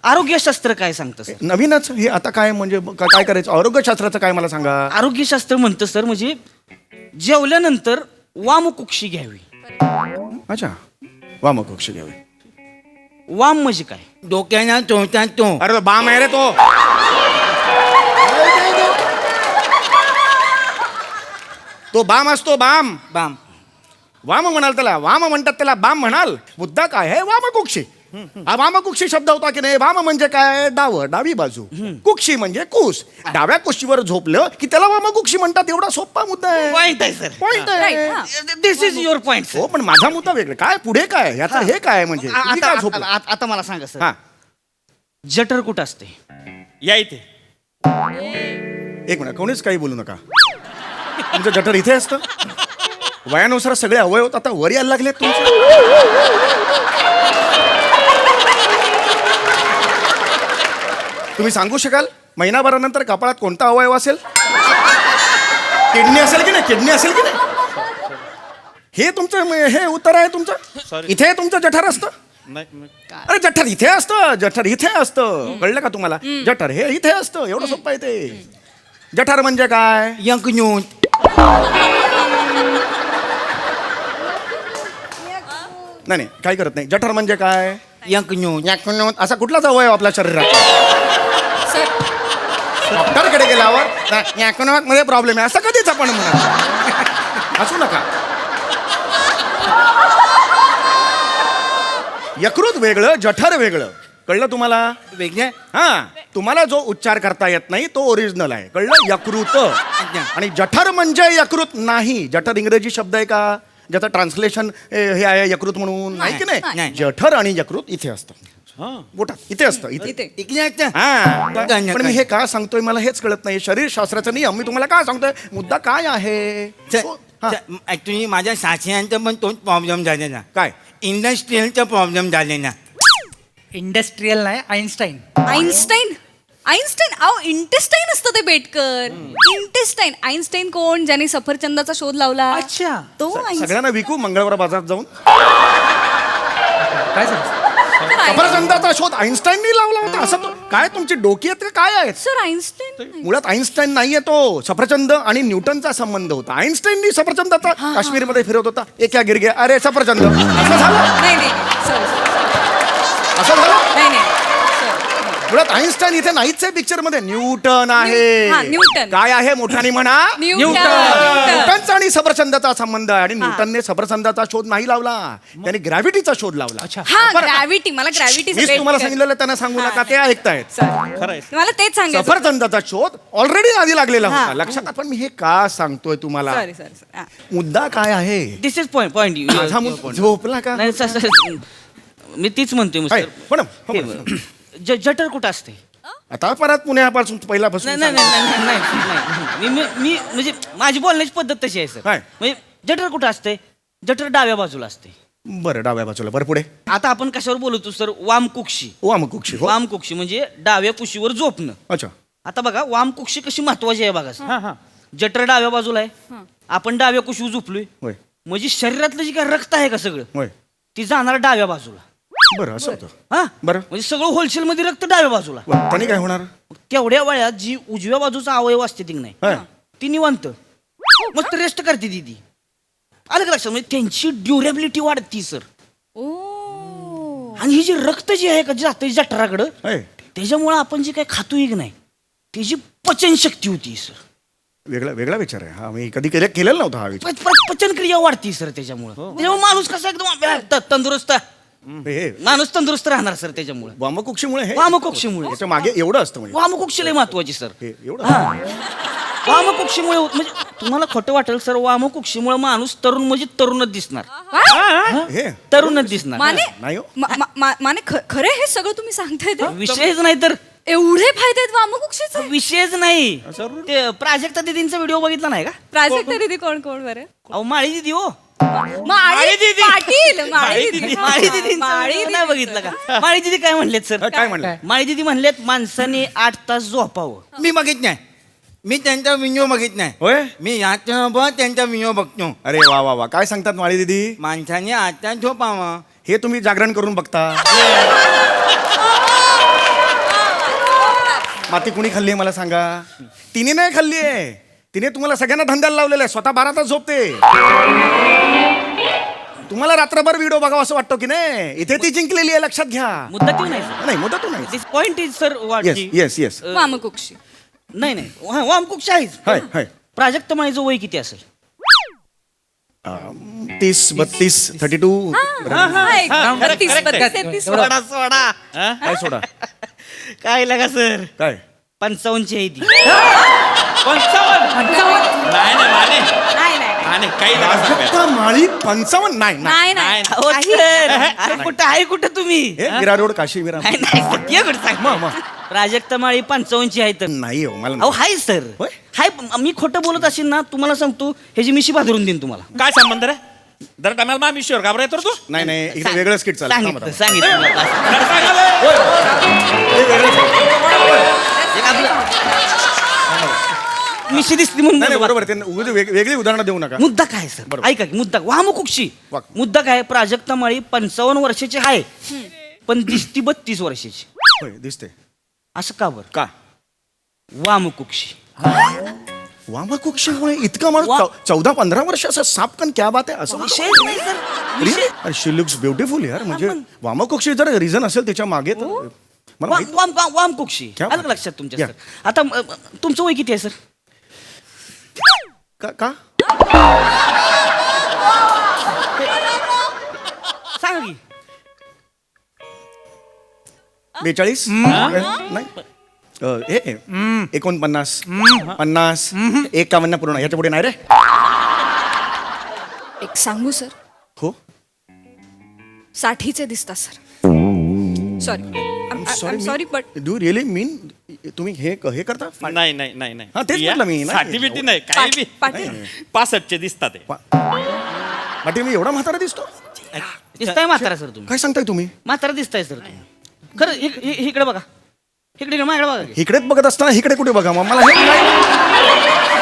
आरोग्यशास्त्र काय सांगतं सर? नवीनच हे आता काय म्हणजे काय करायचं? आरोग्यशास्त्राचं काय मला सांगा? आरोग्यशास्त्र म्हणतं सर म्हणजे जेवल्यानंतर वामकुक्षी घ्यावी. अच्छा, वामकुक्षी घ्यावी. वाम म्हणजे काय? डोक्याना तोंडात तो. अरे तो बाम आहे रे तो. तो बाम असतो, बाम. बाम. वाम म्हणाल त्याला, वाम म्हणतात त्याला, बाम म्हणाल. मुद्दा काय आहे? वामकुक्षी. हा वामकुक्षी शब्द होता की नाही? वाम म्हणजे काय? डावं, डावी बाजू. कुक्षी म्हणजे कुस. डाव्या कुशीवर झोपलं की त्याला वामकुक्षी म्हणतात. एवढा सोपा मुद्दा आहे. पॉइंट आहे सर. पॉइंट आहे. दिस इज युअर पॉइंट. हो, पण माझा मुद्दा वेगळा. काय पुढे काय याचं हे काय म्हणजे? तुम्ही काय झोपलं? आता मला सांगा सर, हा, जठर कुठं असते? या इथे. एक मिनिट, कोणीच काही बोलू नका. तुमचं जठर इथे असतं. वयानुसार सगळे अवयव आता वर यायला लागलेत तुमचे. तुम्ही सांगू शकाल महिनाभरानंतर कपाळात कोणता अवयव असेल? किडनी असेल की नाही? किडनी असेल की नाही? हे तुमचं हे उत्तर आहे तुमचं. इथे तुमचं जठर असतं. अरे जठर इथे असतं, जठर इथे असतं. कळलं का तुम्हाला? जठर हे इथे असतं. एवढं सोपं आहे ते. जठर म्हणजे काय? यंकन्यूट. नाही काही करत नाही. जठर म्हणजे काय? यंकन्यूट. असा कुठलाच अवयव आपल्या शरीरात? सर डॉक्टरकडे गेल्यावर याकनॉट मध्ये प्रॉब्लेम आहे असं कधीच आपण म्हणा. असू नका. यकृत वेगळं, जठर वेगळं. कळलं तुम्हाला? वेगळे. हा, तुम्हाला जो उच्चार करता येत नाही तो ओरिजिनल आहे. कळलं? यकृत. आणि जठर म्हणजे यकृत नाही. जठर इंग्रजी शब्द आहे का ज्याचं ट्रान्सलेशन हे आहे यकृत म्हणून? नाही की नाही? जठर आणि यकृत इथे असतं. बोटात इथे असतं, इथे. इकडे असतं. हा, पण मी हे का सांगतोय मला हेच कळत नाही. शरीरशास्त्राचा नियम मी तुम्हाला का सांगतोय? मुद्दा काय आहे? हा. ऍक्च्युली माझ्या सासऱ्यांचा पण तोच प्रॉब्लेम झालेला. काय? इंडस्ट्रीयलचा प्रॉब्लेम झालेला. इंडस्ट्रियल नाही, आईन्स्टाईन. आईन्स्टाईन. आईन्स्टाईन अहो इंटेस्टाईन असतं ते बेटकर. इंटेस्टाईन. आईन्स्टाईन कोण? ज्याने सफरचंदाचा शोध लावला. अच्छा. तो आईन्स्टाईन. सगळ्यांना विकू मंगळवार बाजारात जाऊन. काय सांगतो? सफरचंदाचा शोध आईन्स्टाईननी लावला होता असं काय? तुमची डोकी आहेत का काय आहेत? सर आईन्स्टाईन मुळात आईन्स्टाईन नाहीये तो. सफरचंद आणि न्यूटनचा संबंध होता. आईन्स्टाईननी सफरचंदाचा काश्मीरमध्ये फिरवत होता. एका गिरगे अरे सफरचंद असं झालं. नाही नाही सर असं झालं. नाही नाही सर. मुळात आईन्स्टाईन इथे नाहीच आहे पिक्चर मध्ये. न्यूटन हा, आहे. न्यूटन. काय आहे? मोठ्याने म्हणा. न्यूटन. न्यूटनचा आणि सफरचंदाचा संबंध आहे. आणि न्यूटनने सफरचंदाचा शोध नाही लावला, त्याने ग्रॅव्हिटीचा शोध लावला. हा ग्रॅव्हिटी. मला ग्रॅव्हिटी मीच तुम्हाला सांगितलेलं त्यांना सांगू नका. ते ऐकतायत. मला तेच सांगायचं. सफरचंदाचा शोध ऑलरेडी आधी लागलेला होता. लक्षात. पण मी हे का सांगतोय तुम्हाला? Sorry sorry. मुद्दा काय आहे? दिस इज पॉइंट. माझा मुद्दा झोपला का? नाही सर, मी तीच म्हणतोय आहे. सर. पण जठर कुठं असते? आता परत पुण्यापासून पहिल्यापासून नाही नाही नाही नाही नाही मी म्हणजे माझी बोलण्याची पद्धत तशी आहे सर काय? म्हणजे जठर कुठं असते जठर डाव्या बाजूला असते बरं डाव्या बाजूला बरं पुढे आता आपण कशावर बोलतो सर वामकुक्षी वामकुक्षी हो वामकुक्षी म्हणजे डाव्या कुशीवर झोपणं अच्छा आता बघा वामकुक्षी कशी महत्वाची आहे बघा sir. जठर डाव्या बाजूला आहे आपण डाव्या कुशीवर झोपलोय होय म्हणजे शरीरातलं जे काय रक्त आहे का सगळं होय ती जाणार डाव्या बाजूला बरं असं होतं हा बरं. म्हणजे सगळं होलसेल मध्ये रक्त डाव्या बाजूला बरं, त्याने काय होणार मग तेवढ्या वेळात जी उजव्या बाजूचा अवयव असते ती नाही हा. ती निवांत मस्त रेस्ट करते ती आलं का लक्षात म्हणजे त्यांची ड्युरेबिलिटी वाढती सर आणि ही जी रक्त जी आहे का जे जाते जठराकडं होय. त्याच्यामुळे आपण जे काही खातोय की नाही त्याची पचन शक्ती होती सर वेगळा वेगळा विचार आहे हा मी कधी केलेला नव्हता हा विचार पचनक्रिया वाढती सर त्याच्यामुळे माणूस कसा एकदम तंदुरुस्त हे माणूस तंदुरुस्त राहणार सर त्याच्यामुळे वामकुक्षीमुळे हे वामकुक्षीमुळे याच्या मागे एवढं असतं म्हणजे वामकुक्षी लय महत्वाची सर हे एवढं वामकुक्षीमुळे म्हणजे तुम्हाला खोटं वाटेल सर वामकुक्षीमुळे माणूस तरुण म्हणजे तरुणच दिसणार हे तरुणच दिसणार माने नाही हो माने खरे हे सगळं तुम्ही सांगताय ते विषयच नाही तर एवढे फायदे आहेत वामकुक्षीचे विषयच नाही ते प्राजक्ता दिदींचा व्हिडिओ बघितला नाही का प्राजक्ता दीदी कोण कोण बरं अहो माळी दिदी हो माळी दीदी. पाटील माळी दीदी माळी दिदी माळी नाही बघितलं का माळी दिदी काय म्हणलेत सर काय म्हणलं माळी दिदी म्हणलेत माणसाने 8 तास झोपावं मी बघित नाही मी त्यांचा व्हिडिओ बघित नाही होय मी याच्या त्यांचा व्हिडिओ बघतो अरे वा वा वा काय सांगतात माळी दीदी माणसाने आता झोपावं हे तुम्ही जागरण करून बघता माती कुणी खाल्ली आहे मला सांगा तिने नाही खाल्ली आहे तिने तुम्हाला सगळ्यांना धंद्याला लावलेला आहे स्वतः 12 तास झोपते तुम्हाला रात्रभर व्हिडिओ बघावं असं वाटतं की नाही इथे ती जिंकलेली आहे लक्षात घ्या मुद्दा ती नाही सर नाही मुद्दा तू नाही दिस पॉइंट इज सर वाट येस येस येस वामकुक्षी नाही नाही वामकुक्ष आहेच हाय हाय प्राजक्त माळीचं वय किती असेल 30 32 32 सोडा सोडा काय सोडा काय लगा सर काय 55 आहे ती 55 नाही नाही माने काही नका सांगू. प्राजक्ता माळी 55 नाही नाही नाही अहो, सर, अरे कुठं आहे कुठं तुम्ही हे गिरा रोड काशी विरा नाही नाही सत्य कुठं सांग मग, मग. प्राजक्त माळी 55 आहे तर नाही हो मला अहो हाय सर होय? हाय मी खोटं बोलत असेल ना तुम्हाला सांगतो ह्याची मिशी भादरून देईन तुम्हाला काय संबंध रे दर टायमाला मा मिशीवर घाबराय तर तू नाही नाही इथे वेगळं स्किट चालू सांगितलं सांगितलं दर सांगायला. एक आपलं मिशी दिसली म्हणून नाही बोललो. बरोबर त्यांना उगाच वेगळी उदाहरणं देऊ नका मुद्दा काय सर बरोबर. ऐका की मुद्दा वामकुक्षी वाक. मुद्दा काय प्राजक्ता माळी 55 वर्षाची आहे पण दिसती 32 वर्षाची होय दिसते असं का बरं का वामकुक्षी वामकुक्षीमुळे इतका माणूस 14-15 वर्षाचा सापकन क्या बात आहे असं विषयच नाही सर शी लुक्स ब्युटिफुल यार म्हणजे वामकुक्षी जर रिझन असेल त्याच्या मागे तर मला माहित- वामकुक्षी क्या आलं बात. का लक्षात तुमच्या या. सर आता तुमचं वय किती आहे सर का सांगा की 42 नाही हे 49 50 51 पूर्ण याच्या पुढे नाही रे एक सांगू सर हो 60चे दिसतात sir sorry sorry but do really mean तुम्ही हे करता नाही नाही नाही नाही हा, तेच म्हटलं मी, नाही. साठी नाही काही बी पाटील 65 चे दिसतात ते. वाटे मी एवढा म्हातारा दिसतो दिसताय म्हातारा सर तुम्ही काय सांगताय तुम्ही म्हातारा दिसताय सर तुम्ही खरं इकडे बघा इकडे माझ्याकडे बघा की. इकडेच बघत असताना इकडे कुठे बघा मग मला हे नाही.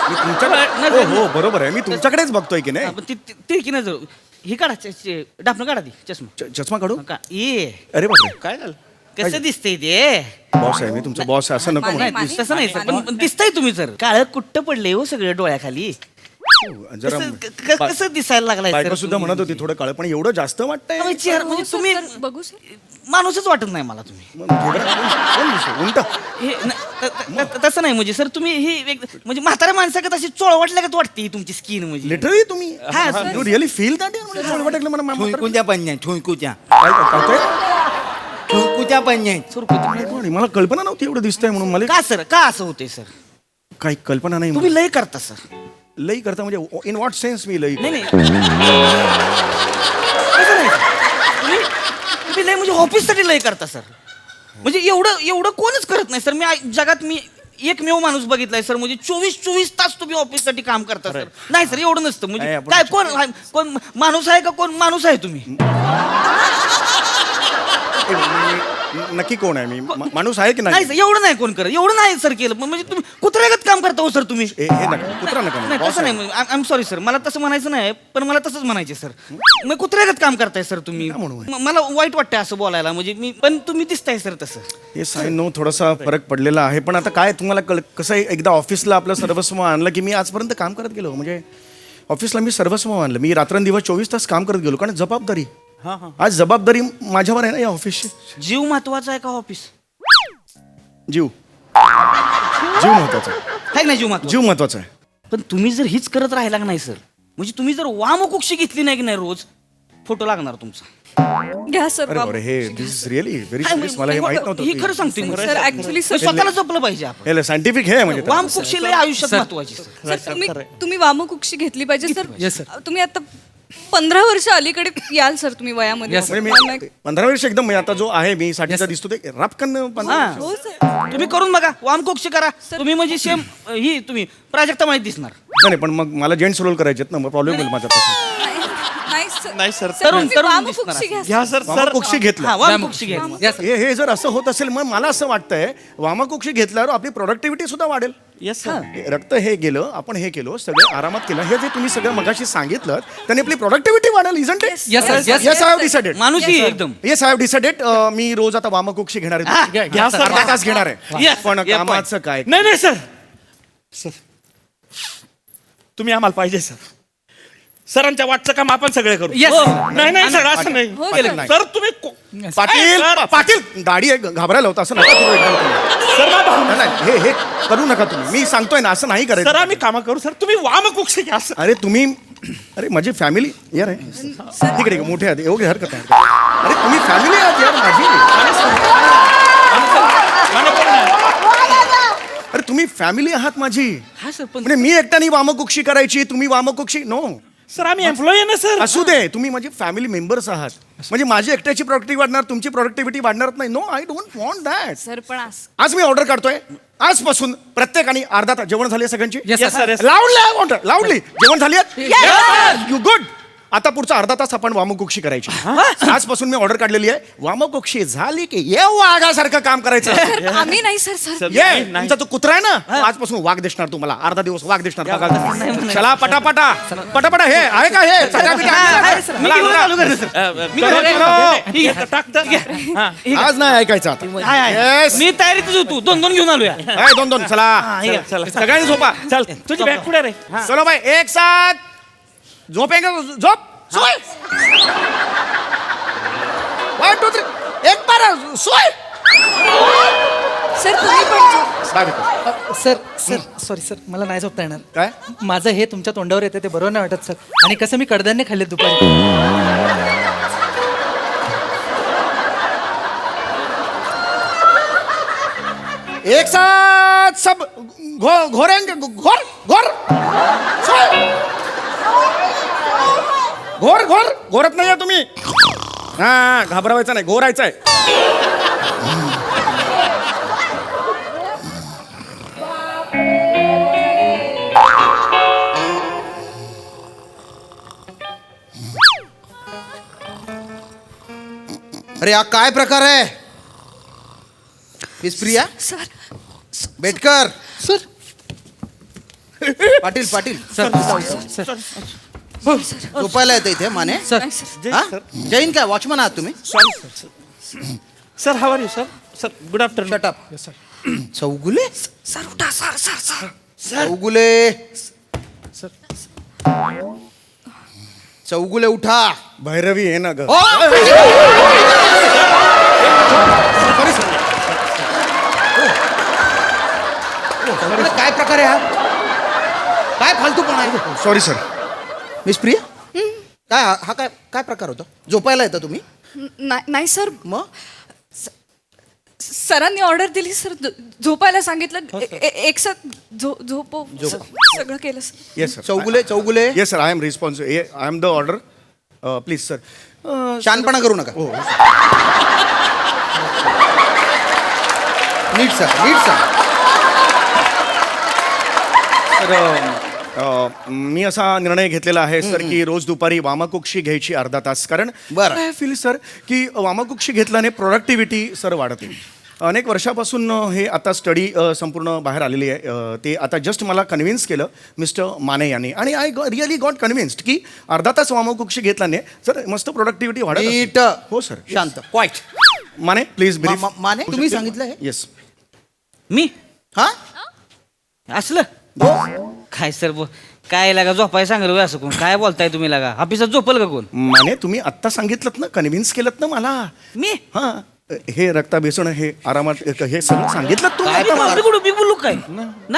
मी तुमच्याकडे हो बरोबर आहे मी तुमच्याकडेच बघतोय की हा, नाही पण ती की नजर ही काढा डापणं काढा ती चष्मा चष्मा काढू का ये अरे बापरे काय झालं कसं दिसतंय ते बॉस आहे मी तुमचा बॉस आहे असं नको नाही, म्हणू. तसं नाही सर पण दिसतंय तुम्ही सर काळ कुट्ट पडले हो सगळे डोळ्याखाली जरा कसं दिसायला लागलाय बायको सर सुद्धा म्हणत होती थोडं काळ पण एवढं जास्त वाटतंय तुम्ही? चेहरा म्हणजे तुम्ही बघू सर माणूसच वाटत नाही मला तुम्ही उलट हे तसं नाही म्हणजे सर तुम्ही ही म्हणजे म्हाताऱ्या माणसाकडे तशी चोळ वाटल्या का वाटते तुमची स्किन म्हणजे लिटरली तुम्ही हा, sir. You really feel that वाटलं मला ठुंकूच्या पंजाय ठुंकूच्या काय ठुंकूच्या पंजाय आणि मला कल्पना नव्हती एवढं दिसतंय म्हणून मला का सर का असं होते सर काही कल्पना नाही तुम्ही लय करता सर लई करता म्हणजे इन व्हॉट सेन्स मी लई नाही नाही तसं नाही. लय म्हणजे ऑफिससाठी लय करता सर. म्हणजे एवढं कोणच करत नाही सर. जगात मी एकमेव माणूस बघितलाय सर. म्हणजे 24 तास तुम्ही ऑफिससाठी काम करता सर. नाही सर एवढं नसतं. म्हणजे नाही, आपण- काय कोण माणूस आहे का? कोण माणूस आहे तुम्ही? नक्की कोण आहे मी? माणूस आहे की नाही नाही? सर एवढं नाही कोण करत. एवढं नाही सर केलं. म्हणजे तुम्ही कुत्र्यागत काम करता हो सर तुम्ही. हे नका कुत्रा नका म्हणू. नाही Boss तसं आहे. नाही. I am sorry sir. मला तसं म्हणायचं नाही. पण मला तसंच म्हणायचे सर. मग कुत्र्यागत काम करताय सर तुम्ही. काय म्हणू? मला वाईट वाटतंय असं बोलायला. म्हणजे पण तुम्ही दिसताय सर तसं. येस आय नो थोडासा फरक पडलेला आहे. पण आता काय तुम्हाला कसं आहे, एकदा ऑफिसला आपलं सर्वस्व आणलं की मी आजपर्यंत काम करत गेलो. म्हणजे ऑफिसला मी सर्वस्व आणलं. मी रात्रंदिवस 24 तास काम करत गेलो. कारण जबाबदारी. आज जबाबदारी माझ्यावर आहे ना या ऑफिसची. जीव महत्वाचा आहे का ऑफिस? जीव महत्वाचा आहे. आहे ना जीव महत्वाचा. जीव महत्वाचा आहे. पण तुम्ही जर हीच करत राहिला का नाही सर, म्हणजे तुम्ही जर वामकुक्षी घेतली नाही की नाही रोज, फोटो लागणार तुमचा. घ्या सर अरे बरं हे दिस इज रिअली व्हेरी सिरियस. मला हे माहित नव्हतं. हे खरं सांगते मी. सर ऍक्च्युली सर स्वतःला जपलं पाहिजे आपण. हे सायंटिफिक हे म्हणजे वामकुक्षी लय आयुष्यात महत्वाची सर. सर तुम्ही वामकुक्षी घेतली पाहिजे सर. Yes, sir. तुम्ही आता 15 वर्ष अलीकडे याल सर तुम्ही वयामध्ये. Yes, sir. म्हणजे मी 15 वर्ष एकदम म्हणजे आता जो आहे मी साठीचा दिसतो ते रापकन 15 हा. वर्ष. हो सर. तुम्ही करून बघा वामकुक्षी करा. तुम्ही म्हणजे सेम ही तुम्ही प्राजक्ता माहिती दिसणार. नाही पण मग मला जेंट्स रोल करायचे मग प्रॉब्लेम होईल माझा तसा. नाही सर. नाही सर. सर, तुम्ही तरुण वामकुक्षी घ्या घ्या सर. वामकुक्षी हा घेतलं. वामकुक्षी घ्या. Yes, sir. हे जर असं होत असेल मग मला असं वाटतंय वामकुक्षी घेतल्यावर आपली प्रोडक्टिव्हिटी सुद्धा वाढेल. Yes sir. रक्त हे गेलं आपण हे केलं सगळं आरामात केलं हे जे तुम्ही सगळं मगाशी सांगितलं त्याने आपली प्रोडक्टिव्हिटी वाढेल. Isn't it? Yes, sir. Yes, yes I have decided. माणूसी एकदम. Yes I have decided. मी रोज आता वामकुक्षी घेणार आहे. घ्या सर. अर्धा तास घेणार आहे. Yes. पण Yeah, कामाचं काय? नाही सर. तुम्ही आम्हाला पाहिजे सर. सरांच्या वाटचं काम आपण सगळे करू. Yes. नाही सर असं नाही. हो, पाटील सर. नाही. सर तुम्ही पाटील सर. पाटील दाढी आहे घाबरायला होता असं नका करू एकदम तुम्ही. सर माझा भाऊ. नाही, हे करू नका तुम्ही. मी सांगतोय ना असं नाही सर करायचं. आम्ही कामं करू सर. तुम्ही वामकुक्षी घ्या सर. अरे तुम्ही अरे माझी फॅमिली यार आहे तिकडे मोठे आहेत एवढी हरकत आहे. अरे तुम्ही फॅमिली आहात यार माझी. अरे तुम्ही फॅमिली आहात माझी. हा सर पण म्हणजे मी एकट्याने वामकुक्षी करायची तुम्ही वामकुक्षी नो. सर आम्ही एम्प्लॉई आहे ना सर. असू दे तुम्ही माझे फॅमिली मेंबर्स आहात. म्हणजे माझी एकट्याची प्रोडक्टिव्हिटी वाढणार तुमची प्रोडक्टिव्हिटी वाढणार नाही. No I don't want that. Sir पण असं. आज मी ऑर्डर काढतोय. आजपासून प्रत्येकाने अर्धा तास जेवण झाली सगळ्यांची. Yes, sir. Yes. लाऊडली जेवण झाली यू गुड. आता पुढचा अर्धा तास आपण वामकुक्षी करायची. आजपासून मी ऑर्डर काढलेली आहे. वामकुक्षी झाली की ये वाघासारखं काम करायचं. सर आम्ही नाही सर. सर ये तुमचा तो कुत्रा आहे ना तो आजपासून वाघ दिसणार तुम्हाला. अर्धा दिवस वाघ दिसणार बघा. चला पटापटा पटापटा. हे आहे का हे मी घेऊन आलो घरी सर. मी घरी टाकतं. आज नाही ऐकायचं आता. Yes. मी तयारीतच होतो. 2 घेऊन आलोया. ए, दोन चला चला. सगळ्यांनी झोपा. चल तुझी बॅग पुढे रे. चलो भाई एक साथ झोपेंगे. झोप सोय. 1 2 3 एक बार सोय. सर तुम्ही पण सर सॉरी सर मला नाही झोपता येणार. काय माझं हे तुमच्या तोंडावर येते ते बरोबर नाही वाटत सर. आणि कसं मी कडधान्य खाल्ले दुपारी. एक साथ सब घोरेंगे. घोर घोर सोय. घोर घोरत नाहीये तुम्ही. हा घाबरवायचं नाही घोरायचं आहे. अरे हा काय प्रकार आहे? Miss Priya sir. Betkar. Sir Patil Patil sir झोपायला येतं इथे माने. सर नाही सर. हा? जैन काय वॉचमन आहात तुम्ही? Sir how are you sir. Sir good afternoon. Shut up. Chougule sir उठा सर. सर चौगुले चौगुले उठा. भैरवी आहे ना ग. ओ! चौगुले, काय प्रकार आहे हा? काय फालतूपणा आहे? Sorry sir. मिस प्रिया काय हा काय काय प्रकार होता? झोपायला येतं तुम्ही? नाही सर. मग सरांनी ऑर्डर दिली सर. झोपायला सांगितलं. एक साथ झोपो सगळं केलं सर. Yes sir. Chougule Chougule yes sir I am responsible. I am the order. Please sir शानपणा करू नका नीट सर मी असा निर्णय घेतलेला आहे सर की रोज दुपारी वामकुक्षी घ्यायची अर्धा तास कारण बरं. आय फील सर की वामकुक्षी घेतल्याने प्रोडक्टिव्हिटी सर वाढते. अनेक वर्षापासून हे आता स्टडी संपूर्ण बाहेर आलेली आहे. ते आता जस्ट मला कन्व्हिन्स केलं मिस्टर माने यांनी आणि आय रिअली गॉट कन्व्हिन्स्ड की अर्धा तास वामकुक्षी घेतल्याने सर मस्त प्रोडक्टिव्हिटी वाढत असते. नीट हो सर. शांत quiet Mane please brief. Mane तुम्ही सांगितलं हे येस. मी हा असलं काय सर काय लागा झोपाय सांगलं असं कोण काय बोलताय तुम्ही लागा ऑफिसात झोपल का कोण माने तुम्ही आत्ता सांगितलं ना कन्व्हिन्स केलं ना मला. मी हा हे रक्ताभिसरण हे आरामात हे सगळं सांगितलं काय तुम्ही. मी बोलू काय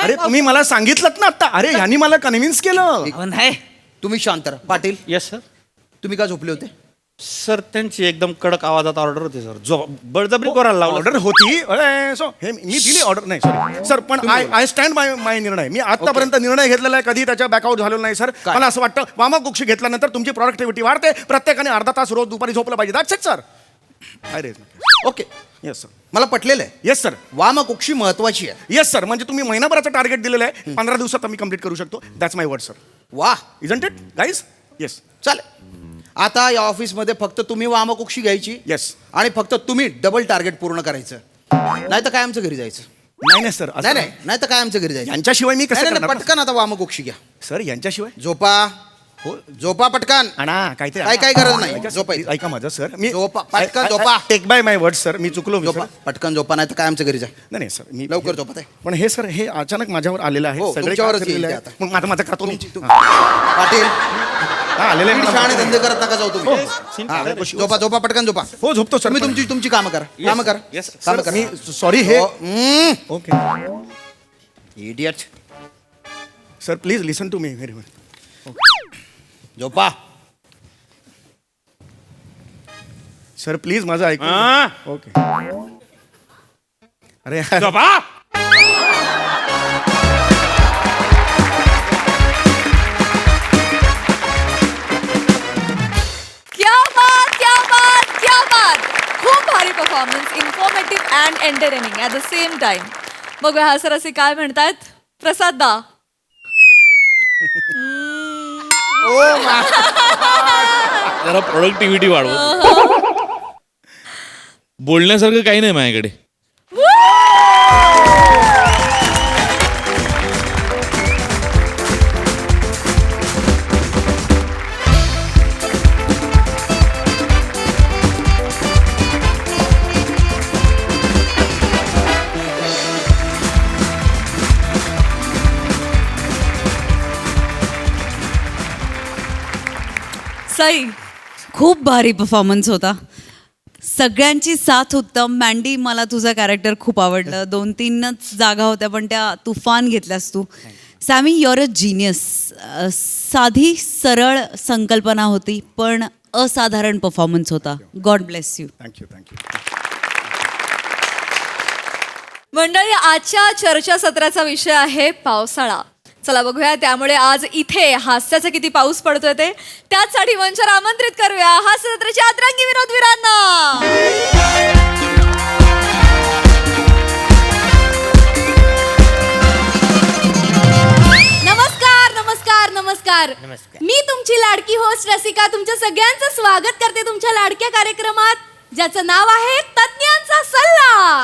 अरे तुम्ही मला सांगितलं ना आता. अरे ह्यांनी मला कन्व्हिन्स केलं. अहो, नाही तुम्ही शांत राहा. Patil yes sir. तुम्ही का झोपले होते सर त्यांची एकदम कडक आवाजात ऑर्डर होती सर. बळजबरी करायला लावलं. ऑर्डर होती सो हे मी दिली ऑर्डर नाही सॉरी सर पण आय स्टँड माय निर्णय. मी आतापर्यंत निर्णय घेतलेला आहे कधी त्याच्या बॅकआउट झालेला नाही सर. मला असं वाटतं वामकुक्षी घेतल्यानंतर तुमची प्रोडक्टिव्हिटी वाढते. प्रत्येकाने अर्धा तास रोज दुपारी झोपलं पाहिजे. That's it sir. अरे ओके येस सर. मला पटलेलं आहे येस सर. वामकुक्षी महत्वाची आहे येस सर. म्हणजे तुम्ही महिनाभराचं टार्गेट दिलेलं आहे 15 दिवसात आम्ही कंप्लीट करू शकतो. That's my word sir. वा इजंट इट गाईज. येस चालेल आता या ऑफिसमध्ये फक्त तुम्ही वामकुक्षी घ्यायची येस. आणि फक्त तुम्ही डबल टार्गेट पूर्ण करायचं नाही तर काय आमचं घरी जायचं नाही सर. नाही तर काय आमचं घरी जायचं यांच्याशिवाय मी कसं नाही, करणार? पटकन आता वामकुक्षी घ्या सर यांच्याशिवाय झोपा हो झोपा पटकन आणा काहीतरी काय गरज नाही झोपायचं ऐका माझं सर. मी झोपा, पटकन झोपा. टेक बाय माय वर्ड सर. मी चुकलो मी झोपा सर. पटकन झोपा नाही तर काय आमच्या घरी जा नाही सर मी लवकर झोपत आहे पण हे सर हे अचानक माझ्यावर आलेलं आहे. हो, सगळे तुमच्यावरच काम केलेलं येईल आहे. ते मग माझं माझं खातो मी. पाटील हा, आलेलं आहे नीट मला. शहाणे धंदे करत नका जाऊ तुम्ही हो. हा, झोपा झोपा पटकन झोपा हो झोपतो सर. तुम्ही तुमची कामं करा कामं करा Yes, कामं sir, करा मी सॉरी हे okay idiot sir please listen to me very well. झोपा सर प्लीज माझं ऐकून हा. ओके. अरे यार. झोपा. क्या बात क्या बात क्या बात. खूप भारी performance. Informative and entertaining at the same time. बघूया हा सर असे काय म्हणतात. प्रसाद दा. जरा प्रोडक्टिव्हिटी वाढवत. बोलण्यासारखं काही नाही माझ्याकडे. सई. खूप भारी परफॉर्मन्स होता. सगळ्यांची साथ उत्तम. मँडी मला तुझं कॅरेक्टर खूप आवडलं. 2-3च जागा होत्या पण त्या तुफान घेतल्यास तू. Sammy your a genius. साधी सरळ संकल्पना होती पण असाधारण परफॉर्मन्स होता. God bless you. Thank you thank you. मंडळी आजच्या चर्चासत्राचा विषय आहे पावसाळा. चला बघूया त्यामुळे आज इथे हास्याचा किती पाऊस पडतोय ते. त्याचसाठी मंचावर आमंत्रित करूया हास्यजत्रेचे अतरंगी विनोदवीरांना. नमस्कार नमस्कार नमस्कार मी तुमची लाडकी होस्ट रसिका तुमच्या सगळ्यांचं स्वागत करते तुमच्या लाडक्या कार्यक्रमात ज्याचं नाव आहे तज्ञांचा सल्ला.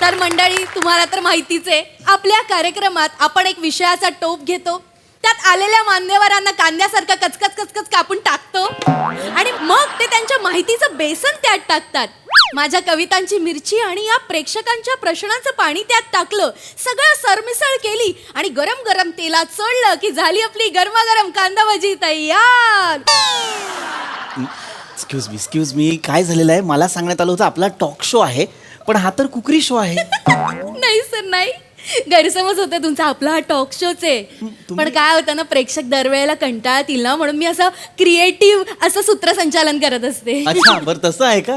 तर मंडळी तुम्हाला तर माहितीच आहे आपल्या कार्यक्रमात आपण एक विषयाचा टोप घेतो त्यात आलेल्या मान्यवरांना कांद्यासारखं कचकच कचकच कापून टाकतो आणि मग ते त्यांच्या माहितीचं बेसन त्यात टाकतात. माझ्या कवितांची मिरची आणि या प्रेक्षकांच्या प्रश्नांचं पाणी त्यात टाकलं. सगळं सरमिसळ केली आणि गरम गरम तेलात सोडलं की झाली आपली गरमागरम कांदा भजी तयार. एक्सक्यूज मी काय झालेलं आहे मला सांगण्यात आलं होतं आपला टॉक शो आहे पण हा तर कुकरी शो आहे. नाही सर नाही गैरसमज होते तुमचा. आपला हा टॉक शोच आहे पण काय होतं ना प्रेक्षक दरवेळेला कंटाळतील ना म्हणून मी असं क्रिएटिव्ह असं सूत्रसंचालन करत असते. अच्छा बरं तसं आहे का.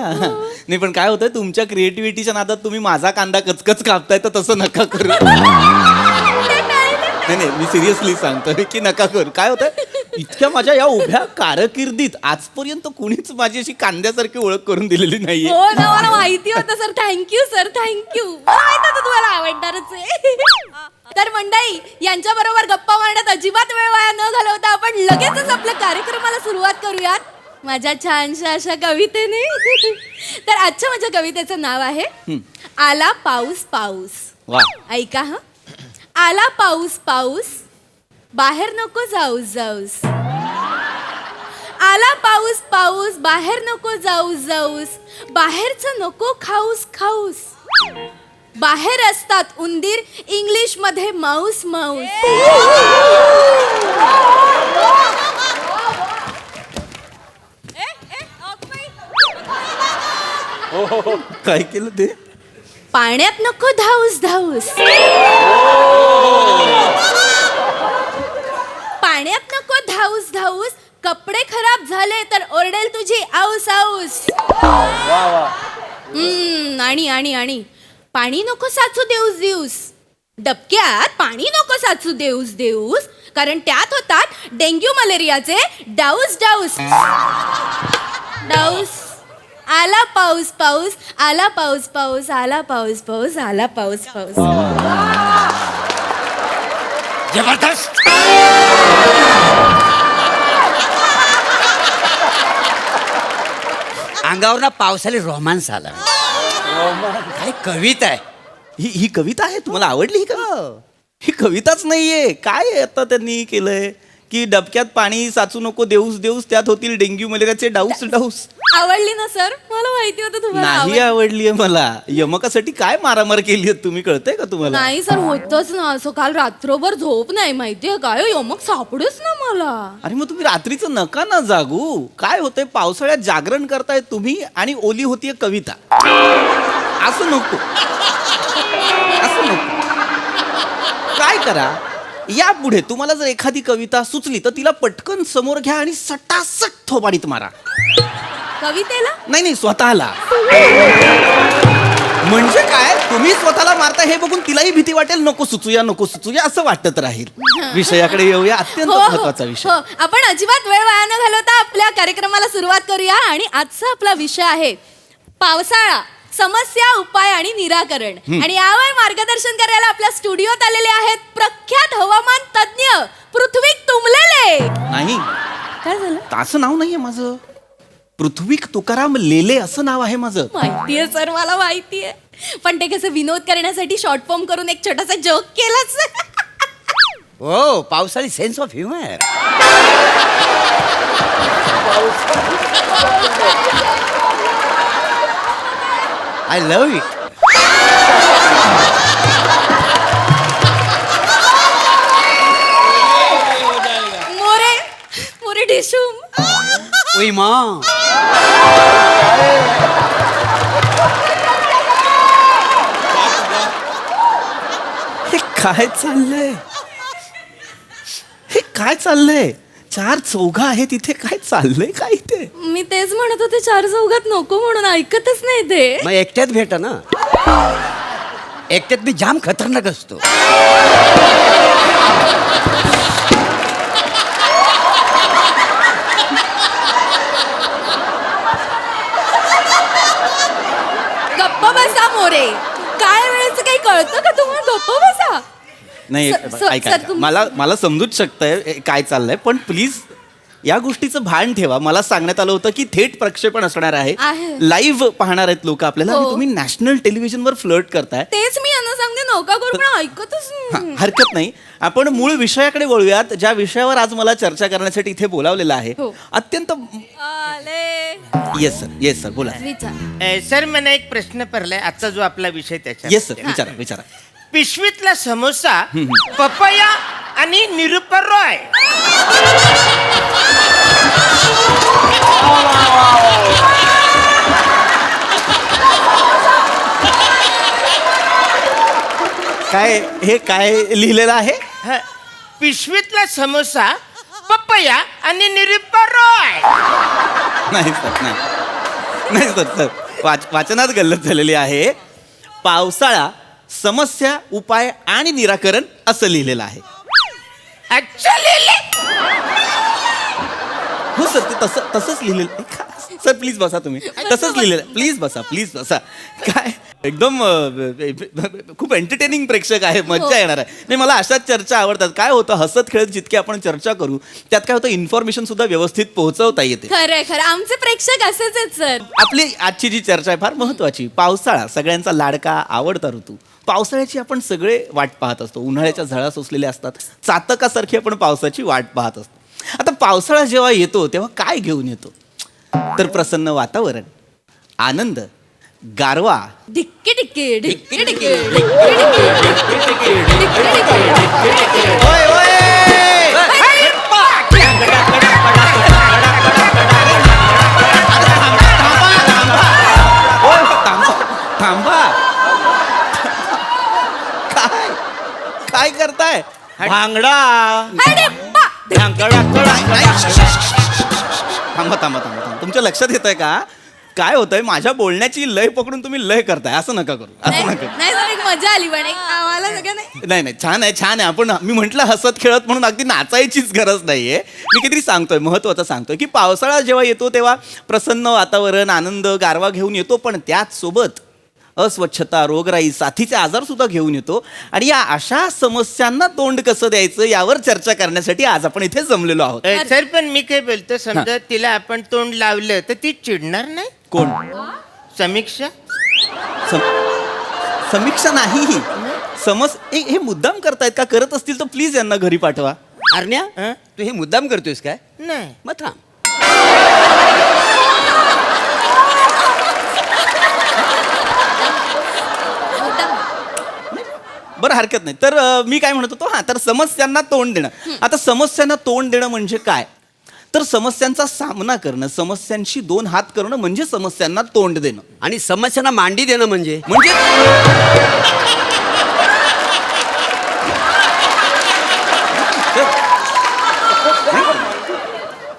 नाही पण काय होतं तुमच्या क्रिएटिव्हिटीच्या नादात तुम्ही माझा कांदा कचकच कापताय तर तसं नका करू. नाही मी सिरियसली सांगतोय की नका करू. काय होतं इतक्या माझ्या या उभ्या कारकिर्दीत आजपर्यंत कुणीच माझी अशी कांद्यासारखी ओळख करून दिलेली नाहीये. हो ना, मला माहिती होतं सर. Thank you sir, thank you. माहित होतं तुम्हाला आवडणारच आहे. तर मंडळी, यांच्या बरोबर गप्पा मारण्यात अजिबात वेळ वाया न घालवता आपण लगेचच आपल्या कार्यक्रमाला सुरुवात करूयात माझ्या छानशा अशा कवितेने. तर आजच्या माझ्या कवितेचं नाव आहे आला पाऊस पाऊस. वा. ऐका हा. आला पाऊस पाऊस, बाहेर नको जाऊस जाऊस. आला पाऊस पाऊस, बाहेर नको जाऊस जाऊस. बाहेरचं नको खाऊस खाऊस. बाहेर असतात उंदीर, इंग्लिश मध्ये माऊस माऊस. काय केलं ते? पाण्यात नको धाऊस धाऊस. पाण्यात नको धाऊस धाऊस. कपडे खराब झाले तर ओरडेल तुझी आऊस आऊस. आणि आणि आणि पाणी नको साचू देऊस देऊस. डबक्यात पाणी नको साचू देऊस देऊस, कारण त्यात होतात डेंग्यू मलेरियाचे डाऊस डाऊस डाऊस. आला पाऊस पाऊस, आला पाऊस पाऊस, आला पाऊस पाऊस, आला पाऊस पाऊस. जबरदस्त. अंगावर ना पावसाने रोमांस आला. काय कविता आहे. ही कविता आहे? तुम्हाला आवडली ही कविता? ही कविताच नाहीये. काय आहे आता त्यांनी केलंय की डबक्यात पाणी साचू नको देऊस देऊस, त्यात होतील डेंग्यू मलेरियाचे डाऊस डाऊस. आवडली ना सर? मला माहिती होतं तुम्हाला नाही आवडलीये मला. यमकासाठी काय मारामार केली तुम्ही, कळतंय का तुम्हाला? नाही सर, होतच ना असं. काल रात्रभर झोप नाही, माहितीये काय, यमक सापडेच ना मला. अरे मग तुम्ही रात्रीचं नका ना जागू. काय होतंय, पावसाळ्यात जागरण करताय तुम्ही आणि ओली होतीये कविता. असं नको, असं नको. काय करा, यापुढे तुम्हाला जर एखादी कविता सुचली तर तिला पटकन समोर घ्या आणि सटासट थोबाडीत मारा. कवितेला? नाही नाही, स्वतःला. म्हणजे काय, तुम्ही स्वतःला मारता हे बघून तिलाही भीती वाटेल. नको सुचूया नको सुचूया असं वाटत राहील. विषयाकडे येऊया. अत्यंत महत्वाचा विषय. हो, आपण अजिबात वेळ वाया न घालवता आपल्या कार्यक्रमाला सुरुवात करूया. आणि आजचा आपला विषय आहे पावसाळा, समस्या, उपाय आणि निराकरण. आणि यावर मार्गदर्शन करायला आपल्या स्टुडिओत आलेले आहेत प्रख्यात हवामान तज्ञ पृथ्वीक तुंबलेले. नाही, काय झालं? असं नाव नाहीये माझं. पृथ्वीक तुकाराम लेले असं नाव आहे माझं. माहितीये सर, मला माहितीये. पण ते कसं विनोद करण्यासाठी शॉर्ट फॉर्म करून एक छोटासा जोक केलाच. हो, पावसाळी sense of humour. I love it. More More Dishoom. ओय मा. हे काय चाललंय, हे काय चाललंय? चार चौघा आहे तिथे, काय चाललंय काय ते? मी तेच म्हणत होते, चार चौघात नको म्हणून, ऐकतच नाही ते. मग एकट्यात भेटा ना. एकट्यात मी जाम खतरनाक असतो. गप्प बसा मोरे. काय वेळेचं काही कळतं का तुम्हाला? गप्प बसा. नाही स- ऐका, सर, तुम- मला समजूच शकतंय काय चाललंय, पण प्लीज या गोष्टीचं भान ठेवा. मला सांगण्यात आलं होतं की थेट प्रक्षेपण असणार आहे. आहे. लाईव्ह पाहणार आहेत लोक आपल्याला. आणि हो. तुम्ही नॅशनल टेलिव्हिजनवर फ्लर्ट करताय. तेच मी यांना सांगते, नका करू, पण ऐकतच हा, नाही. हरकत नाही. आपण मूळ विषयाकडे वळूयात. ज्या विषयावर आज मला चर्चा करण्यासाठी इथे बोलावलेलं आहे. हो. अत्यंत. आले. येस सर बोला. विचार. सर, मला एक प्रश्न पडलाय. आजचा जो आपला विषय त्याच्या येस सर, विचारा. पिशवीतला समोसा, पपया आणि निरुपर रॉय. हे काय लिहिलेलं आहे? ह, पिशवीतला समोसा, पपया आणि निरुपर रॉय. नाही सर, नाही सर. वाचनात गल्लत झालेली आहे. पावसाळा, समस्या, उपाय आणि निराकरण असं लिहिलेलं आहे. अच्छा लिहिले. सर ते तसंच लिहिलेलं सर प्लीज बसा तुम्ही तसंच लिहिलेलं प्लीज बसा काय एकदम खूप एंटरटेनिंग प्रेक्षक आहे मज्जा येणार आहे नाही मला अशाच चर्चा आवडतात काय होतं हसत खेळत जितकी आपण चर्चा करू त्यात काय होतं इन्फॉर्मेशन सुद्धा व्यवस्थित पोहोचवता येते खरं आमचे प्रेक्षक असेच आहेत सर. आपली आजची जी चर्चा आहे फार महत्वाची पावसाळा सगळ्यांचा लाडका आवडता ऋतू पावसाळ्याची आपण सगळे वाट पाहत असतो उन्हाळ्याच्या झळा सोसलेल्या असतात चातकासारखी आपण पावसाची वाट पाहत असतो आता पावसाळा जेव्हा येतो तेव्हा काय घेऊन येतो तर प्रसन्न वातावरण आनंद गारवा ढिक्के ढिक्के ढिक्के ढिक्के ओय, ओय! थांबा काय करताय भांगडा थांबा तुमच्या लक्षात येत आहे का काय होतंय माझ्या बोलण्याची लय पकडून तुम्ही लय करताय असं नका करू असं नका करू. नाही सर एक मजा आली पण आम्हाला सगळं नाही छान आहे आपण मी म्हटलं हसत खेळत म्हणून अगदी नाचायचीच गरज नाहीये मी किती सांगतोय महत्वाचं सांगतोय की पावसाळा जेव्हा येतो तेव्हा प्रसन्न वातावरण आनंद गारवा घेऊन येतो पण त्याच सोबत अस्वच्छता रोगराई साथीचे आजार सुद्धा घेऊन येतो आणि या अशा समस्यांना तोंड कसं द्यायचं यावर चर्चा करण्यासाठी आज आपण इथे जमलेलो आहोत सर पण मी काय बोलतो समजा तिला आपण तोंड लावलं तर ती चिडणार नाही कोण समीक्षा समीक्षा नाही हे मुद्दाम करतायत का करत असतील तर प्लीज यांना घरी पाठवा आरण्या तू हे मुद्दाम करतोयस काय नाही मग थांब बरं हरकत नाही तर मी काय म्हणत होतो तर समस्यांना तोंड देणं आता समस्यांना तोंड देणं म्हणजे काय तर समस्यांचा सामना करणं समस्यांशी 2 हात करणं म्हणजे समस्यांना तोंड देणं आणि समस्यांना मांडी देणं म्हणजे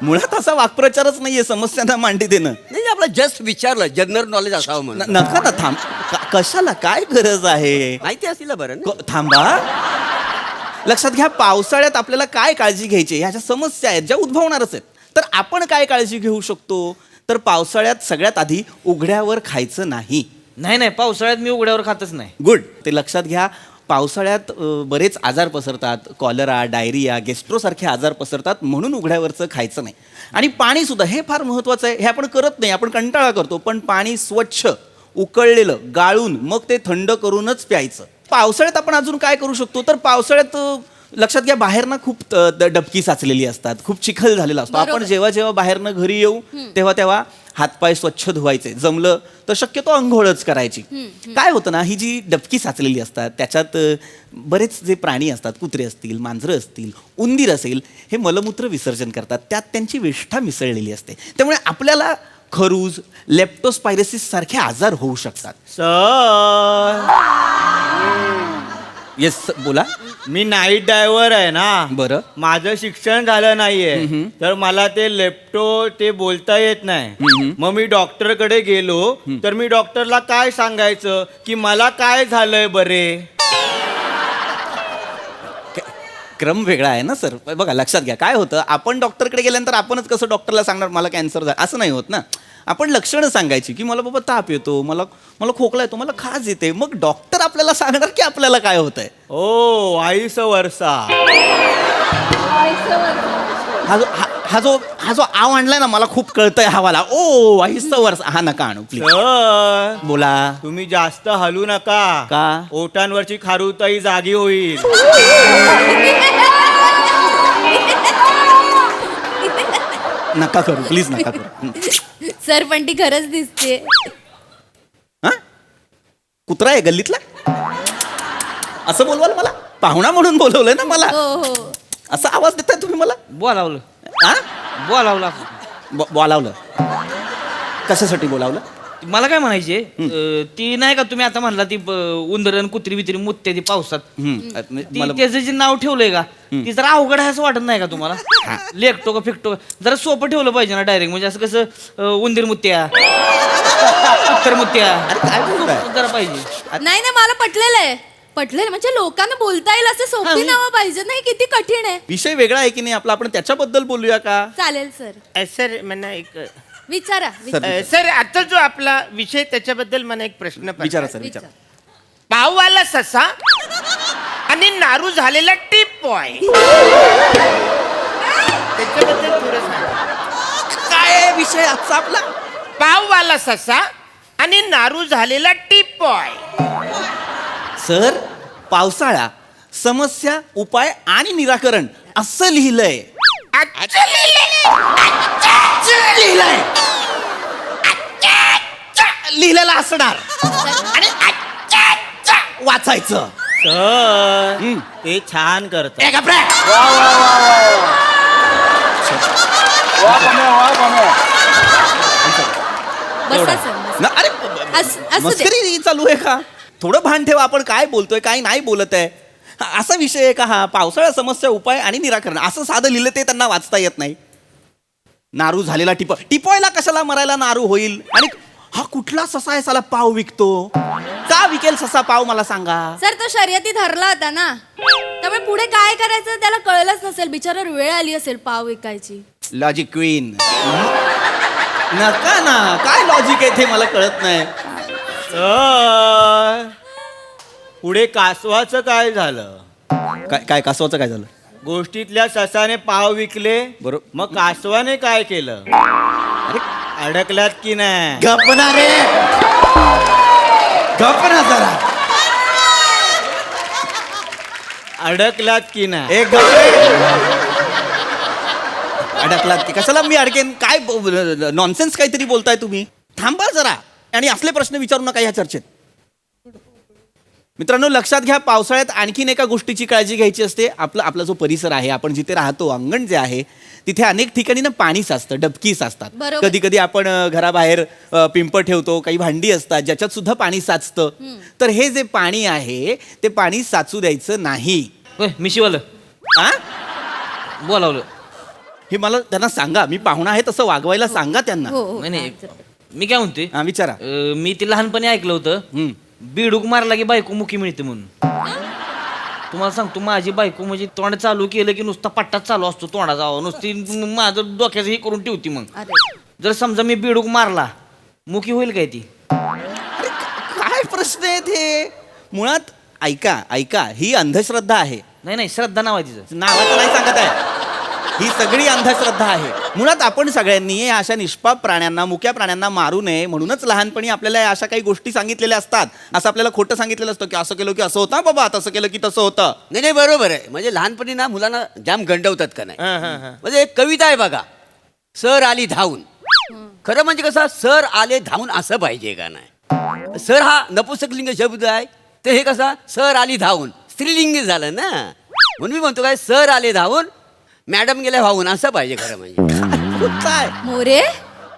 मुळात असा वाक्प्रचारच नाहीये समस्यांना मांडी देणं नाही आपलं जस्ट विचारलं जनरल नॉलेज असावं म्हणून नका ना थांब कशाला काय गरज आहे माहिती असेल बरं थांबा लक्षात घ्या पावसाळ्यात आपल्याला काय काळजी घ्यायची ह्याच्या समस्या आहेत ज्या उद्भवणारच आहेत तर आपण काय काळजी घेऊ शकतो तर पावसाळ्यात सगळ्यात आधी उघड्यावर खायचं नाही पावसाळ्यात मी उघड्यावर खातच नाही गुड ते लक्षात घ्या पावसाळ्यात बरेच आजार पसरतात कॉलरा डायरिया गेस्ट्रोसारखे आजार पसरतात म्हणून उघड्यावरचं खायचं नाही आणि पाणी सुद्धा हे फार महत्वाचं आहे हे आपण करत नाही आपण कंटाळा करतो पण पाणी स्वच्छ उकळलेलं गाळून मग ते थंड करूनच प्यायचं पावसाळ्यात आपण अजून काय करू शकतो तर पावसाळ्यात लक्षात घ्या बाहेरनं खूप डबकी साचलेली असतात खूप चिखल झालेला असतो आपण जेव्हा बाहेरनं घरी येऊ तेव्हा हातपाय स्वच्छ धुवायचे जमलं तर शक्यतो अंघोळच करायची काय होतं ना ही जी डबकी साचलेली असतात त्याच्यात बरेच जे प्राणी असतात कुत्रे असतील मांजरं असतील उंदीर असेल हे मलमूत्र विसर्जन करतात त्यात त्यांची विष्ठा मिसळलेली असते त्यामुळे आपल्याला खरूज लेप्टोस्पायरोसिस सारखे आजार होऊ शकतात येस बोला मी नाईट ड्रायव्हर आहे ना बरं माझं शिक्षण झालं नाहीये तर मला ते लेप्टो ते बोलता येत नाही मग मी डॉक्टरकडे गेलो तर मी डॉक्टरला काय सांगायचं की मला काय झालंय बरे क्रम वेगळा आहे ना सर बघा लक्षात घ्या काय होतं आपण डॉक्टरकडे गेल्यानंतर आपणच कसं डॉक्टरला सांगणार मला कॅन्सर झाला असं नाही होत ना आपण लक्षणं सांगायची की मला बाबा ताप येतो मला खोकला येतो मला खाज येते मग डॉक्टर आपल्याला सांगणार की आपल्याला काय होतंय ओ वाईस वर्षा हा जो आव आणलाय ना मला खूप कळतंय हवाला ओ वाहिस्त वर्ष हा नका आणू प्लीज बोला तुम्ही जास्त हलू नका का ओटांवरची खारुताई जागी होईल नका करू प्लीज नका करू सर पण ती खरंच दिसते हा कुत्रा आहे गल्लीतला असं बोलवाल मला पाहुणा म्हणून बोलवलंय ना मला असा आवाज देताय तुम्ही मला बोलावलं हा बोलावलं बोलावलं कशासाठी बोलावलं मला काय म्हणायचे ती नाही का तुम्ही आता म्हणला ती उंदरन कुत्री बित्री मुत्ते ती पावसात त्याचं जे नाव ठेवलंय का ती जरा अवघड आहे असं वाटत नाही का तुम्हाला लेखतो का फिकतो जरा सोपं ठेवलं पाहिजे ना डायरेक्ट म्हणजे असं कसं उंदीर मुत्त्या उत्तर मुत्त्या काय बोलताय जरा पाहिजे नाही मला पटलेलं आहे पटलं म्हणजे लोकांना बोलता येईल असं सोपी नावं पाहिजे नाही किती कठीण आहे विषय वेगळा आहे की नाही आपला, आपण त्याच्याबद्दल बोलूया का? चालेल सर सर मला एक विचारा सर आता जो आपला विषय त्याच्याबद्दल मला एक प्रश्न पडला. विचारा सर, विचारा. पाववाला ससा आणि नारू झालेला टीप बॉय त्याच्याबद्दल थोडं सांगा. काय आहे विषय आजचा आपला? पाववाला ससा आणि नारू झालेला टीप बॉय. सर, पावसाळा, समस्या, उपाय आणि निराकरण असं लिहिलंय. लिहिलंय लिहिलेलं असणार आणि वाचायचं. सर ते छान करत. बसा सर अरे असू दे. मस्करी चालू आहे का? थोडं भान ठेवा, आपण काय बोलतोय काय नाही बोलत आहे. असा विषय आहे का हा? पावसाळा, समस्या, उपाय आणि निराकरण असं साधं लिहिलं ते त्यांना वाचता येत नाही. नारू झालेला टिपॉयला कशाला मरायला नारू होईल? आणि हा कुठला ससा आहे साला पाव विकतो? का विकेल ससा पाव मला सांगा? सर तो शर्यतीत हरला होता ना त्यामुळे पुढे काय करायचं त्याला कळलंच नसेल बिचारावर वेळ आली असेल पाव विकायची. Logic queen. नका ना, काय लॉजिक आहे ते मला कळत नाही. सर पुढे कासवाचं काय झालं? काय काय कासवाचं काय झालं? गोष्टीतल्या ससाने पाव विकले बरोबर. मग कासवाने काय केलं? अडकलात की नाही? गपना रे, गपना जरा. अडकलात की नाही? एक अडकलात की कशाला मी अडकेन? काय नॉनसेन्स काहीतरी बोलताय तुम्ही. थांबा जरा आणि असले प्रश्न विचारू नका या चर्चेत. मित्रांनो, लक्षात घ्या, पावसाळ्यात आणखीन एका गोष्टीची काळजी घ्यायची असते. आपला जो परिसर आहे, आपण जिथे राहतो, अंगण जे आहे, तिथे अनेक ठिकाणी ना पाणी साचतं, डबकी साचतात. बरोबर. कधी कधी आपण घराबाहेर पिंप ठेवतो, काही भांडी असतात ज्याच्यात सुद्धा पाणी साचतं. तर हे जे पाणी आहे ते पाणी साचू द्यायचं नाही. मी शिवलं आ? बोलावलं. हे मला त्यांना सांगा, मी पाहुणा आहे तसं वागवायला सांगा त्यांना. हो नाही मी काय म्हणते, हा, विचारा. मी ते लहानपणी ऐकलं होतं बिडूक मारला की बायको मुखी मिळते म्हणून. तुम्हाला सांगतो, माझी बायको म्हणजे तोंड चालू केलं की नुसता पट्टाच चालू असतो तोंडाचा. नुसती माझं डोक्याचं हे करून ठेवती. मग जर समजा मी बिडूक मारला, मुखी होईल काय ती? काय प्रश्न आहे ते? मुळात ऐका, ही अंधश्रद्धा आहे. नाही श्रद्धा नाव आहे तिचं. नावाचं नाही सांगत आहे, ही सगळी अंधश्रद्धा आहे. मुळात आपण सगळ्यांनी अशा निष्पाप प्राण्यांना, मुक्या प्राण्यांना मारू नये म्हणूनच लहानपणी आपल्याला अशा काही गोष्टी सांगितलेल्या असतात. असं आपल्याला खोटं सांगितलेलं असतं की असं केलं की असं होतं बाबा, तसं केलं की तसं होतं. नाही बरोबर आहे. म्हणजे लहानपणी ना मुलांना जाम गंडवतात का नाही. म्हणजे एक कविता आहे बघा, सर आली धावून. खरं म्हणजे कसं, सर आले धावून असं पाहिजे का नाही. सर हा नपुंसकलिंग शब्द आहे, तर हे कसा सर आली धावून स्त्रीलिंग झालं ना. म्हणून मी म्हणतो काय, सर आले धावून मॅडम गेल्या वाहून असं पाहिजे खरं म्हणजे. काय मोरे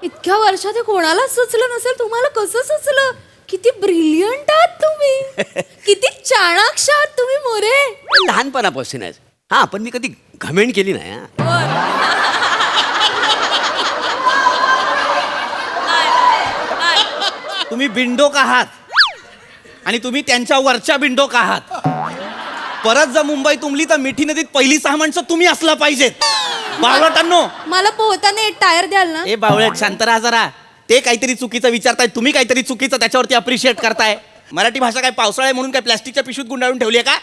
इतक्या वर्षात हे कोणाला सुचलं नसेल, तुम्हाला कसं सुचलं? किती ब्रिलियंट आहात तुम्ही, किती चाणाक्ष आहात तुम्ही मोरे. लहानपणापासूनच. हा, पण मी कधी घमेंड केली नाही. तुम्ही बिंडोक आहात आणि तुम्ही त्यांच्या वरच्या बिंडोक आहात. परत जर मुंबई तुंबली तर मिठी नदीत पहिली 6 माणसं तुम्ही असला पाहिजेत. बावळटांनो, मला पोहताना एक टायर द्याल ना? ए बावळट, शांत राहा जरा. ते काहीतरी चुकीचं विचारताय, तुम्ही काहीतरी चुकीचं त्याच्यावरती अप्रिशिएट करताय. मराठी भाषा काय पावसाळ्या म्हणून काय प्लास्टिकच्या पिशवीत गुंडाळून ठेवली आहे का?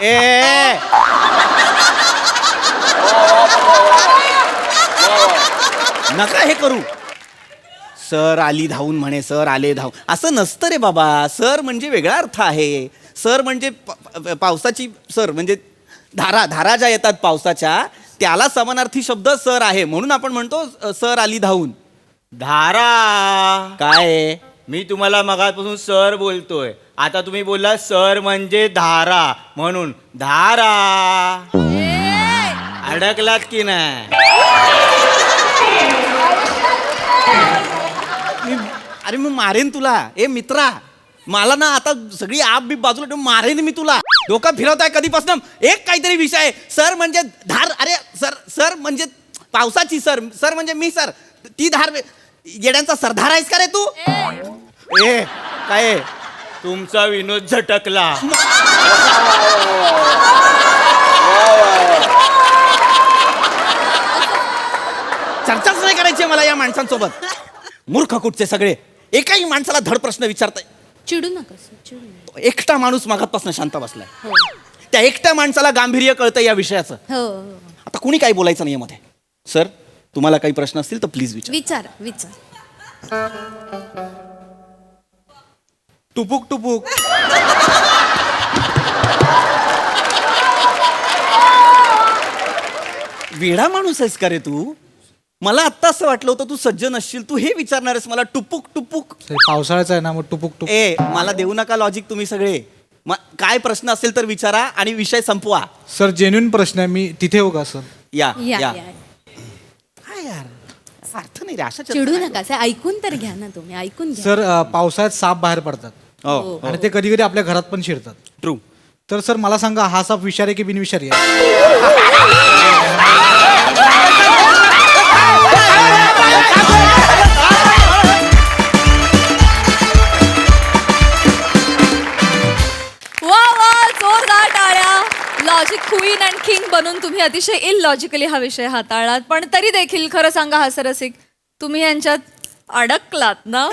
ए नका हे करू. सर आली धावून म्हणे, सर आले धावून, असं नसतं रे बाबा. सर म्हणजे वेगळा अर्थ आहे. सर म्हणजे पावसाची सर म्हणजे धारा ज्या येतात पावसाच्या, त्याला समानार्थी शब्द सर आहे. म्हणून आपण म्हणतो सर आली धावून. धारा काय? मी तुम्हाला मगापासून सर बोलतोय, आता तुम्ही बोलला सर म्हणजे धारा, म्हणून धारा. अडकलात की नाही? अरे मी मारेन तुला. ए मित्रा, मला ना आता सगळी आप बी बाजूला ठेवून मारेन मी तुला. डोकं फिरवताय कधीपासून. एक काहीतरी विषय आहे. सर म्हणजे धार. अरे सर म्हणजे पावसाची सर. सर म्हणजे मी सर. ती धार. येड्यांचा सरदार आहेस का रे तू? ए काय तुमचा विनोद झटकला. चर्चाच नाही करायची मला या माणसांसोबत. मूर्ख कुठचे सगळे, एकाही माणसाला धड प्रश्न विचारताय. चिडू नका सर, चिडू नका. एकटा माणूस मागातपासून शांत बसलाय. त्या एकट्या माणसाला गांभीर्य कळतं या विषयाचं. हो आता कुणी काही बोलायचं नाही यामध्ये. सर, तुम्हाला काही प्रश्न असतील तर प्लीज विचार. विचार विचार. टुपुक टुपुक. वेडा माणूस आहेस का रे तू? मला आत्ता असं वाटलं होतं तू सज्जन असशील, तू हे विचारणार आहेस मला टुपुक टुपुक. पावसाळ्याचा आहे ना मग टुपुक टुपुक. ए मला देऊ नका लॉजिक तुम्ही सगळे. काय प्रश्न असेल तर विचारा आणि विषय संपवा. सर जेन्युइन प्रश्न आहे, मी तिथे येऊ का सर? या या या. या. काय यार अर्थ नाही रे अशा चिडू नका सर, ऐकून तर घ्या ना तुम्ही, ऐकून घ्या. सर पावसाळ्यात साप बाहेर पडतात हो आणि ते कधी कधी आपल्या घरात पण शिरतात. ट्रू. तर सर मला सांगा, हा साप विषारी की बिनविषारी आहे? वा वा, जोरदार टाळ्या. लॉजिक क्वीन अँड किंग बनून तुम्ही अतिशय इलॉजिकली हा विषय हाताळलात, पण तरी देखील खरं सांगा हास्यरसिक, तुम्ही यांच्यात अडकलात ना?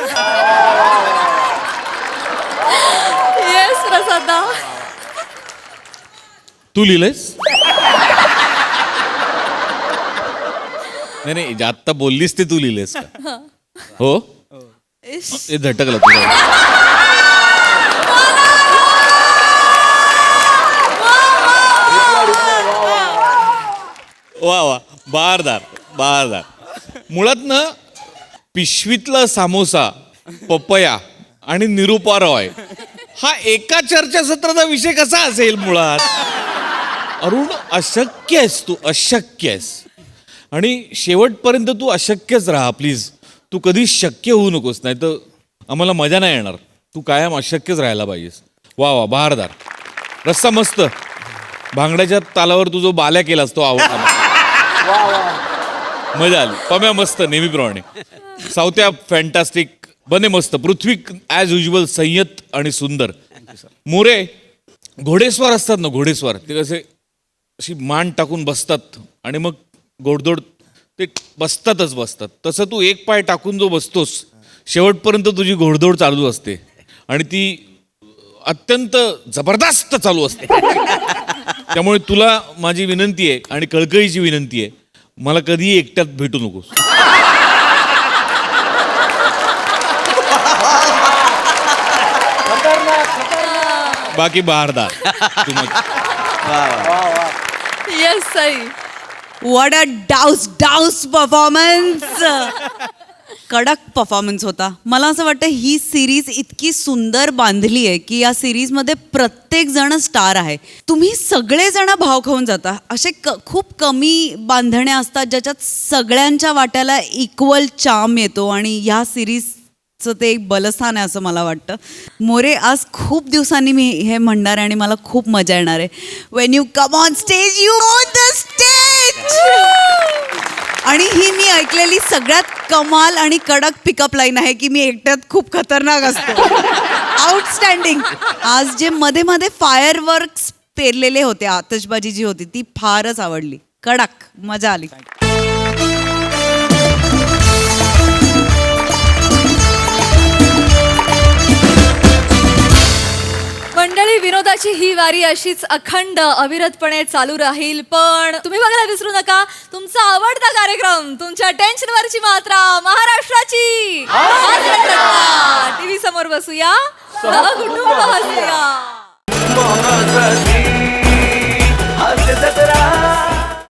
येस प्रसादा. तू लिहिलंयस? नाही नाही, जे आत्ता बोललीस ते तू लिहिलंयस का? हो, ते झटकलं तुला. वा वा, बारदार बारदार. मुळात ना पिशवीतला सामोसा, पपया आणि निरुपा रॉय हा एका चर्चासत्राचा विषय कसा असेल मुळात? अरुण, अशक्य आहेस तू, अशक्य आहेस. आणि शेवटपर्यंत तू अशक्यच राहा प्लीज. तू कधी शक्य होऊ नकोस, नाही तर आम्हाला मजा नाही येणार. तू कायम अशक्यच राहायला पाहिजेस. वा वा, बहारदार. रस्सा मस्त. भांगड्याच्या तालावर तू जो बाल्या केलास तो आवडला. मजा आली. पम्या मस्त नेहमीप्रमाणे. सावत्या फॅन्टॅस्टिक. बने मस्त. पृथ्वी ॲज युजल संयत आणि सुंदर. मोरे, घोडेस्वार असतात ना, घोडेस्वार ते कसे अशी मान टाकून बसतात आणि मग गोडदोड ते बसतातच बसतात. तसं तू एक पाय टाकून जो बसतोस शेवटपर्यंत तुझी घोडदौड चालू असते आणि ती अत्यंत जबरदस्त चालू असते. त्यामुळे तुला माझी विनंती आहे आणि कळकळीची विनंती आहे, मला कधीही एकट्यात भेटू नकोस. बाकी बहारदार. येस सई. व्हॉट अ डाऊस परफॉर्मन्स. कडक परफॉर्मन्स होता. मला असं वाटतं ही सिरीज इतकी सुंदर बांधली आहे की या सिरीजमध्ये प्रत्येक जण स्टार आहे. तुम्ही सगळेजण भाव खाऊन जाता. असे खूप कमी बांधण्या असतात ज्याच्यात सगळ्यांच्या वाट्याला इक्वल चार्म येतो आणि या सिरीजचं ते एक बलस्थान आहे असं मला वाटतं. मोरे, आज खूप दिवसांनी मी हे म्हणणार आहे आणि मला खूप मजा येणार आहे. Wien you come on stage, you on the stage. आणि ही मी ऐकलेली सगळ्यात कमाल आणि कडक पिकअप लाईन आहे की मी एकट्यात खूप खतरनाक असतो. आउटस्टँडिंग. आज जे मध्ये मध्ये फायरवर्क्स पेरलेले होते, आतषबाजी जी होती ती फारच आवडली. कडक मजा आली. मंडळी, विनोदाची ही वारी अशीच अखंड अविरतपणे चालू राहील. पण तुम्ही बघायला विसरू नका तुमचा आवडता कार्यक्रम, तुमच्या टेन्शनवरची मात्रा, महाराष्ट्राची टीव्ही समोर बसूया, सहकुटुंब हसूया.